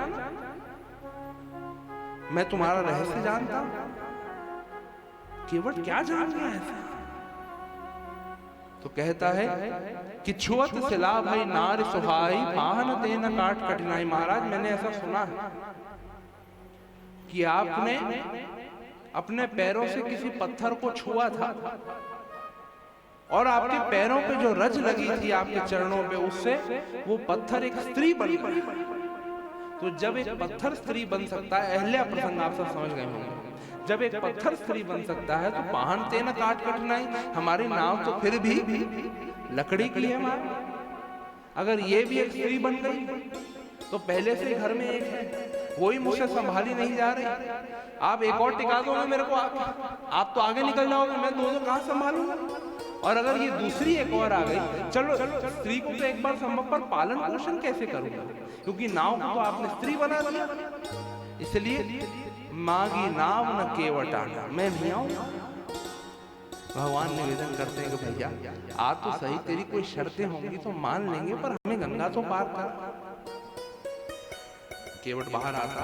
मैं तुम्हारा रहस्य जानता हूं। केवट क्या जान गया है? तो कहता है कि छुअत सिला भाई नार सुहाई पाहन तेन काट कठिनाई। महाराज मैंने ऐसा सुना है कि आपने अपने पैरों से किसी पत्थर को छुआ था और आपके पैरों पे जो रज लगी थी आपके चरणों पे, उससे वो पत्थर एक स्त्री बन गई। तो जब एक पत्थर स्त्री बन सकता है, अहल्या प्रसंग आप सब समझ गए होंगे, जब एक पत्थर स्त्री बन सकता है तो पाहन तेन काट कठिनाई, हमारी नाव तो फिर भी लकड़ी की है मां। अगर ये भी एक स्त्री बन गई तो पहले से घर में एक है, वही मुझसे संभाली नहीं जा रही। आप एक और टिका दोगे मेरे को, आप तो आगे निकल जाओगे, मैं दोनों कहां संभालूंगा? और अगर ये दूसरी एक और आ गई, चलो स्त्री को तो एक बार संभव पर पालन पोषण कैसे करूंगा, क्योंकि नाव को तो आपने स्त्री बना दिया। इसलिए मांगी नाव न केवट आना, मैं नहीं आऊंगा। भगवान निवेदन करते हैं कि भैया आ तो सही, तेरी कोई शर्तें होंगी तो मान लेंगे, पर हमें गंगा तो पार कर। केवट बाहर आता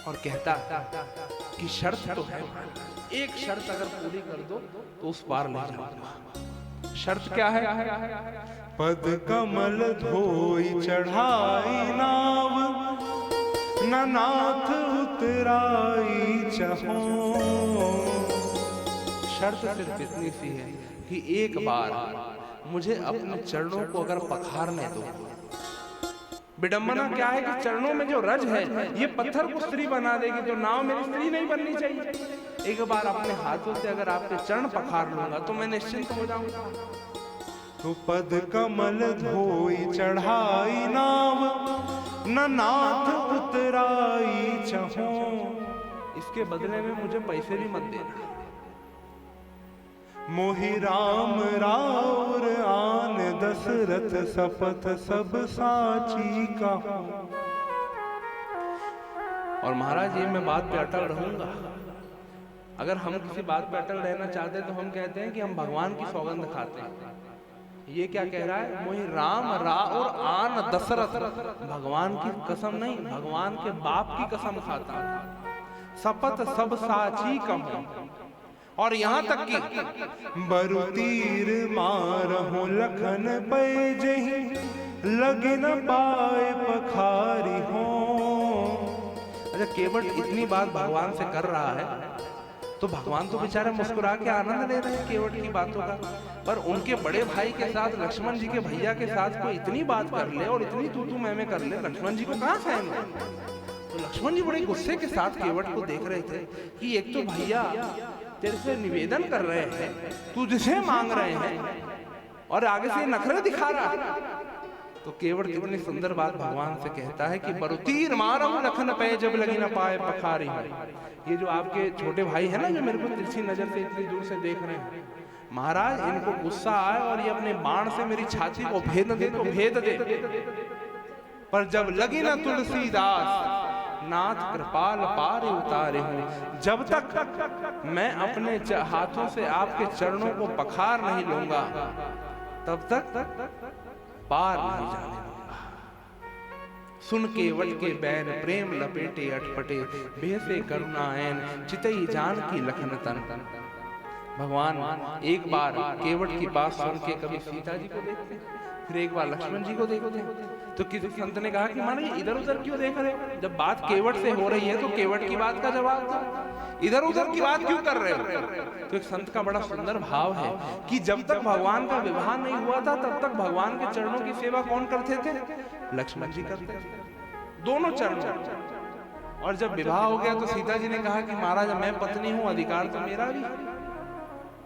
और कहता कि शर्त तो है, एक शर्त अगर पूरी कर दो तो उस पार ले जाऊंगा। शर्त क्या है? पद कमल धोई चढ़ाई नाव, न नाथ उतराई चहो। शर्त सिर्फ इतनी सी है कि एक बार मुझे अपने चरणों को अगर पखारने दो। विडंबना क्या है कि चरणों में जो रज है ये पत्थर को स्त्री बना देगी, तो नाव मेरी स्त्री नहीं बननी चाहिए। एक बार अपने हाथों से अगर आपके चरण पखार लूंगा तो मैं निश्चिंत हो जाऊंगा। तो पद कमल धोई चढ़ाई नाव, न नाथ उतराई इसके बदले में मुझे पैसे भी मत देना। मोहि राम राउर आन दशरथ सपथ सब साची का। और महाराज ये मैं बात पे अटल रहूंगा। अगर हम किसी बात पे अटल रहना चाहते हैं तो हम कहते हैं कि हम भगवान की सौगंध खाते हैं। ये क्या कह रहा है? मोहि राम और आन दशरथ, भगवान की कसम नहीं, भगवान के बाप की कसम खाता। सपत सब साची कहूं। और यहाँ तक कि बरु तीर मारहु लखन पै जहि लगे न पाए पखारी हो। अच्छा, केवट इतनी बात भगवान से कर रहा है तो भगवान तो बेचारे मुस्कुरा के आनंद ले रहे हैं केवट की बातों का। पर उनके बड़े भाई के साथ, लक्ष्मण जी के भैया के साथ कोई इतनी बात कर ले और इतनी तू मैं कर ले, लक्ष्मण जी को कहाँ सहन है? तो लक्ष्मण जी बड़े गुस्से के साथ केवट को देख रहे थे कि एक तो भैया तेरे से निवेदन कर रहे हैं, तू जिसे मांग रहे हैं, और आगे से नखरे दिखा रहा है। तो केवट कितनी सुंदर बात भगवान से कहता है कि बरु तीर मारहु लखन पै जब लगी न पाए पखारी हो। ये जो आपके छोटे भाई है ना, जो मेरे को तिरछी नजर से इतनी दूर से देख रहे हैं, महाराज इनको गुस्सा आए और ये अपने बाण से मेरी छाती को भेद दे तो भेद दे, पर जब लगी न तुलसीदास नाथ कृपाल पार उतारे हूं। जब तक मैं अपने हाथों से आपके चरणों को पखार नहीं लूंगा तब तक पार नहीं जाने दूंगा। सुन केवट के बैन प्रेम लपेटे अटपटे, बेहसे करुणाएन चितई जान की लखन तन। भगवान एक बार केवट की बात सुन के कभी सीता जी को देखते, फिर एक बार लक्ष्मण जी को देखते। तो किसी संत ने कहा कि माने इधर उधर क्यों देख रहे हो? जब बात केवट से हो रही है तो केवट की बात का जवाब दो, इधर उधर की बात क्यों कर रहे हो? तो एक संत का बड़ा सुंदर भाव है कि जब तक भगवान का विवाह नहीं हुआ था तब तक भगवान के चरणों की सेवा कौन करते थे? लक्ष्मण जी करते थे, दोनों चरणों। और जब विवाह हो गया तो सीता जी ने कहा कि महाराज मैं पत्नी हूँ, अधिकार तो मेरा भी।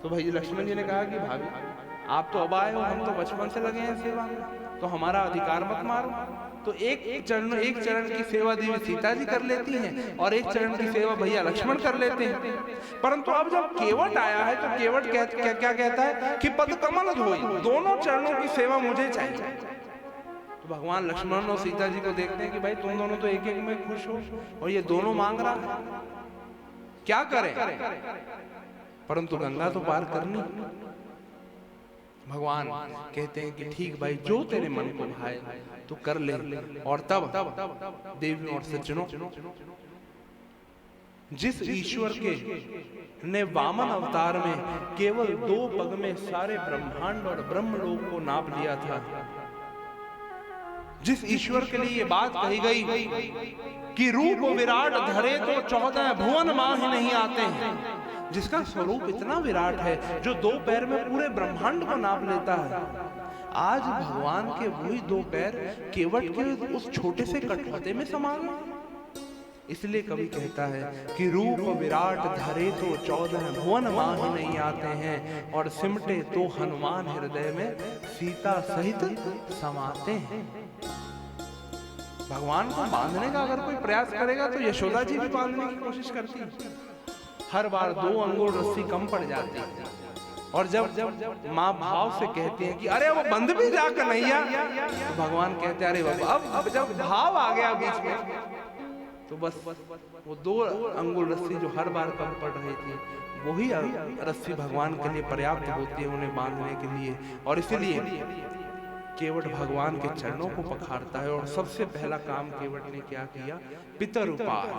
तो भाई लक्ष्मण जी ने कहा कि भाभी आप तो अब आए हो, हम तो बचपन से लगे हैं सेवा में, तो हमारा अधिकार मत मारो। तो एक चरण की सेवा देवी सीता जी कर लेती हैं और एक चरण की सेवा भैया लक्ष्मण कर लेते हैं। परंतु अब जब केवट आया है तो केवट क्या कहता है कि पद कमल धोई, दोनों चरणों की सेवा मुझे चाहिए। तो भगवान लक्ष्मण और सीता जी को देखते हैं कि भाई तुम दोनों तो एक एक में खुश हो और ये दोनों मांग रहा है, क्या करें? परंतु गंगा तो पार करनी। भगवान कहते हैं कि ठीक भाई, जो तेरे मन को भाए तो कर ले। और तब देवियों और सज्जनों, जिस ईश्वर के ने वामन अवतार में केवल 2 पग में सारे ब्रह्मांड और ब्रह्मलोक को नाप लिया था, जिस ईश्वर के लिए ये बात कही गई कि रूप विराट धरे तो 14 भुवन माह नहीं आते हैं, जिसका स्वरूप इतना विराट है जो 2 पैर में पूरे ब्रह्मांड को नाप लेता है, आज भगवान के वही 2 पैर केवट के उस छोटे से कटोते में समा गए। इसलिए कवि कहता है कि रूप विराट धरे तो 14 भुवन माह नहीं आते हैं, और सिमटे तो हनुमान हृदय में सीता सहित समाते हैं। भगवान को बांधने का अगर कोई प्रयास करेगा तो यशोदा जी भी बांधने की कोशिश करती है, हर बार 2 अंगुल रस्सी कम पड़ जाती है। और जब माँ भाव से कहती है कि अरे वो बंद भी जा कन्हैया, तो भगवान कहते हैं अरे बाबा अब जब भाव आ गया बीच में तो बस वो 2 अंगुल रस्सी जो हर बार कम पड़ रही थी वही रस्सी भगवान के लिए पर्याप्त होती है उन्हें बांधने के लिए। और इसीलिए केवट भगवान के चरणों को पखारता है। और सबसे पहला काम केवट ने क्या किया? पितर उपाय।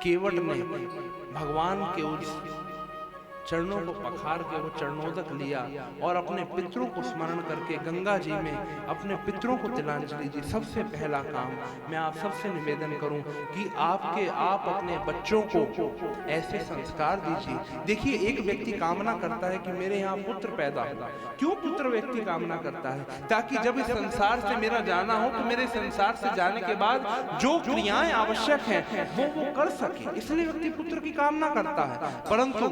केवट ने भगवान के उस चरणों को पखार के वो चरणोदक लिया और अपने पितरों को स्मरण करके गंगा जी में अपने पितरों को तिलांजलि दी। सबसे पहला काम मैं आप सबसे निवेदन करूं कि आप अपने बच्चों को ऐसे संस्कार दीजिए। देखिए, एक व्यक्ति कामना करता है कि मेरे यहाँ पुत्र पैदा हो। क्यों पुत्र व्यक्ति कामना करता है? ताकि जब इस संसार से मेरा जाना हो तो मेरे संसार से जाने के बाद जो क्रियाएं आवश्यक हैं वो कर सके, इसलिए व्यक्ति पुत्र की कामना करता है। परंतु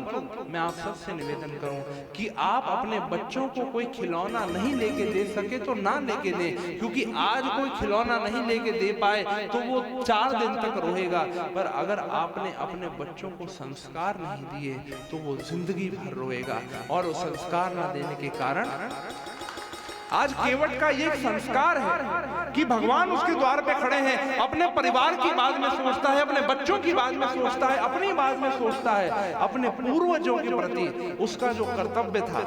मैं आप सबसे निवेदन करूं कि आप अपने बच्चों को कोई खिलौना नहीं लेके दे सके तो ना लेके दें, क्योंकि आज कोई खिलौना नहीं लेके दे पाए तो वो 4 दिन तक रोएगा, पर अगर आपने अपने बच्चों को संस्कार नहीं दिए तो वो जिंदगी भर रोएगा। और वो संस्कार ना देने के कारण आज केवट का ये एक संस्कार है कि भगवान उसके द्वार पे खड़े हैं, अपने परिवार की बात में सोचता है, अपने बच्चों की बात में सोचता है, अपनी बात में सोचता है, अपने पूर्वजों के प्रति उसका जो कर्तव्य था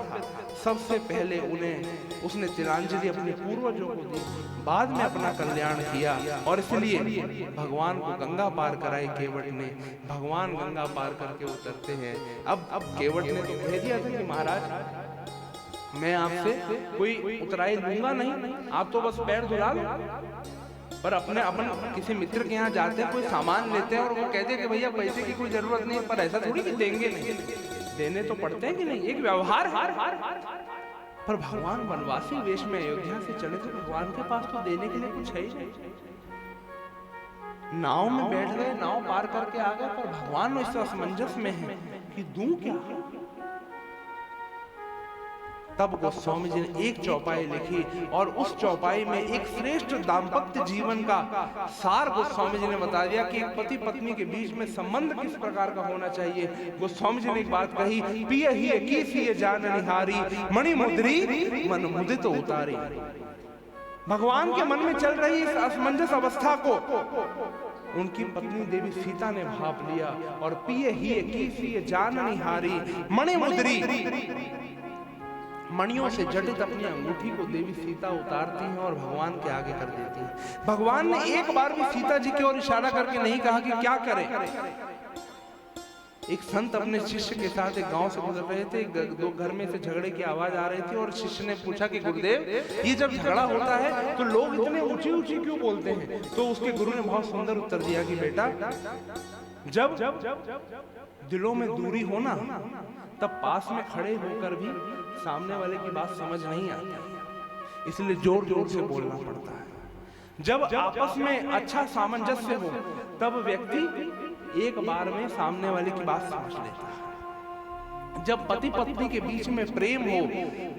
सबसे पहले उन्हें उसने तिलांजलि अपने पूर्वजों को दी, बाद में अपना कल्याण किया। और इसलिए भगवान को गंगा पार कराई केवट ने। भगवान गंगा पार करके उतरते हैं। अब केवट ने तो कह दिया था कि महाराज मैं आपसे कोई उतराई लूंगा नहीं, आप तो बस पैर धुला दो। पर अपन किसी मित्र के यहाँ जाते हैं, कोई सामान लेते हैं और वो कहते हैं कि भैया पैसे की कोई जरूरत नहीं, पर ऐसा थोड़ी कि देंगे नहीं, देने तो पड़ते हैं कि नहीं, एक व्यवहार है। पर भगवान वनवासी वेश में अयोध्या से चले थे, भगवान के पास तो देने के लिए कुछ है ही नहीं। नाव में बैठ गए, नाव पार करके आ गए, पर भगवान इस असमंजस में है कि दूं क्या। तब गोस्वामी जी ने एक चौपाई लिखी और उस चौपाई में एक श्रेष्ठ दाम्पत्य जीवन का सार गोस्वामी जी ने बता दिया कि एक पति पत्नी के बीच में संबंध किस प्रकार का होना चाहिए। गोस्वामी जी ने एक बात कही, पिय ही की जान निहारी, मणि मुद्री मन मुदित उतारी। भगवान के मन में चल रही इस असमंजस अवस्था को उनकी पत्नी देवी सीता ने भाप लिया और पिय ही की जान निहारी, मणि मुद्री, मणियों से जटित अपनी अंगूठी को देवी सीता उतारती हैं और भगवान के आगे कर देती हैं। भगवान ने एक बार भी सीता जी की ओर इशारा करके नहीं कहा कि क्या करें। एक संत अपने शिष्य के साथ एक गांव से गुजर रहे थे, दो घर में से झगड़े की आवाज आ रही थी और शिष्य ने पूछा कि गुरुदेव ये जब झगड़ा होता है तो लोग इतने ऊंची ऊंची क्यों बोलते हैं। तो उसके गुरु ने बहुत सुंदर उत्तर दिया कि बेटा जब दिलों में दूरी हो ना, तब पास में खड़े होकर भी सामने वाले की बात समझ नहीं आती, इसलिए जोर जोर से बोलना पड़ता है। जब आपस में अच्छा सामंजस्य हो तब व्यक्ति एक बार में सामने वाले की बात समझ लेता है। जब पति पत्नी के बीच में प्रेम हो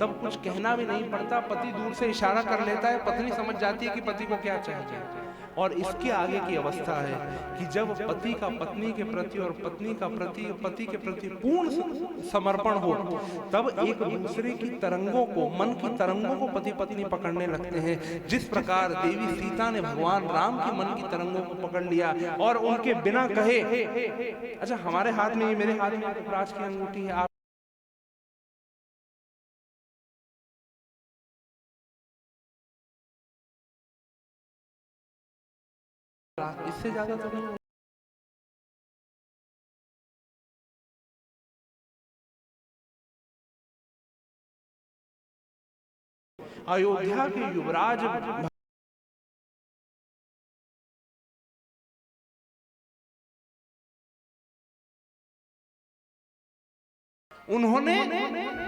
तब कुछ कहना भी नहीं पड़ता, पति दूर से इशारा कर लेता है, पत्नी समझ जाती है कि पति को क्या चाहिए। और इसके आगे की अवस्था है कि जब पति का पत्नी के प्रति और पत्नी का पति के प्रति पूर्ण समर्पण हो, तब एक दूसरे की तरंगों को, मन की तरंगों को पति पत्नी पकड़ने लगते हैं। जिस प्रकार देवी सीता ने भगवान राम की मन की तरंगों को पकड़ लिया और उनके बिना कहे, अच्छा हमारे हाथ में, मेरे हाथ में रुद्राक्ष की अंगूठी है, आप इससे ज्यादा तो नहीं। अयोध्या के युवराज उन्होंने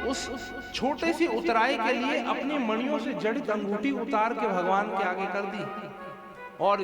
उस छोटे सी उतराई के लिए अपनी मणियों से जड़ित अंगूठी उतार के भगवान के आगे कर दी और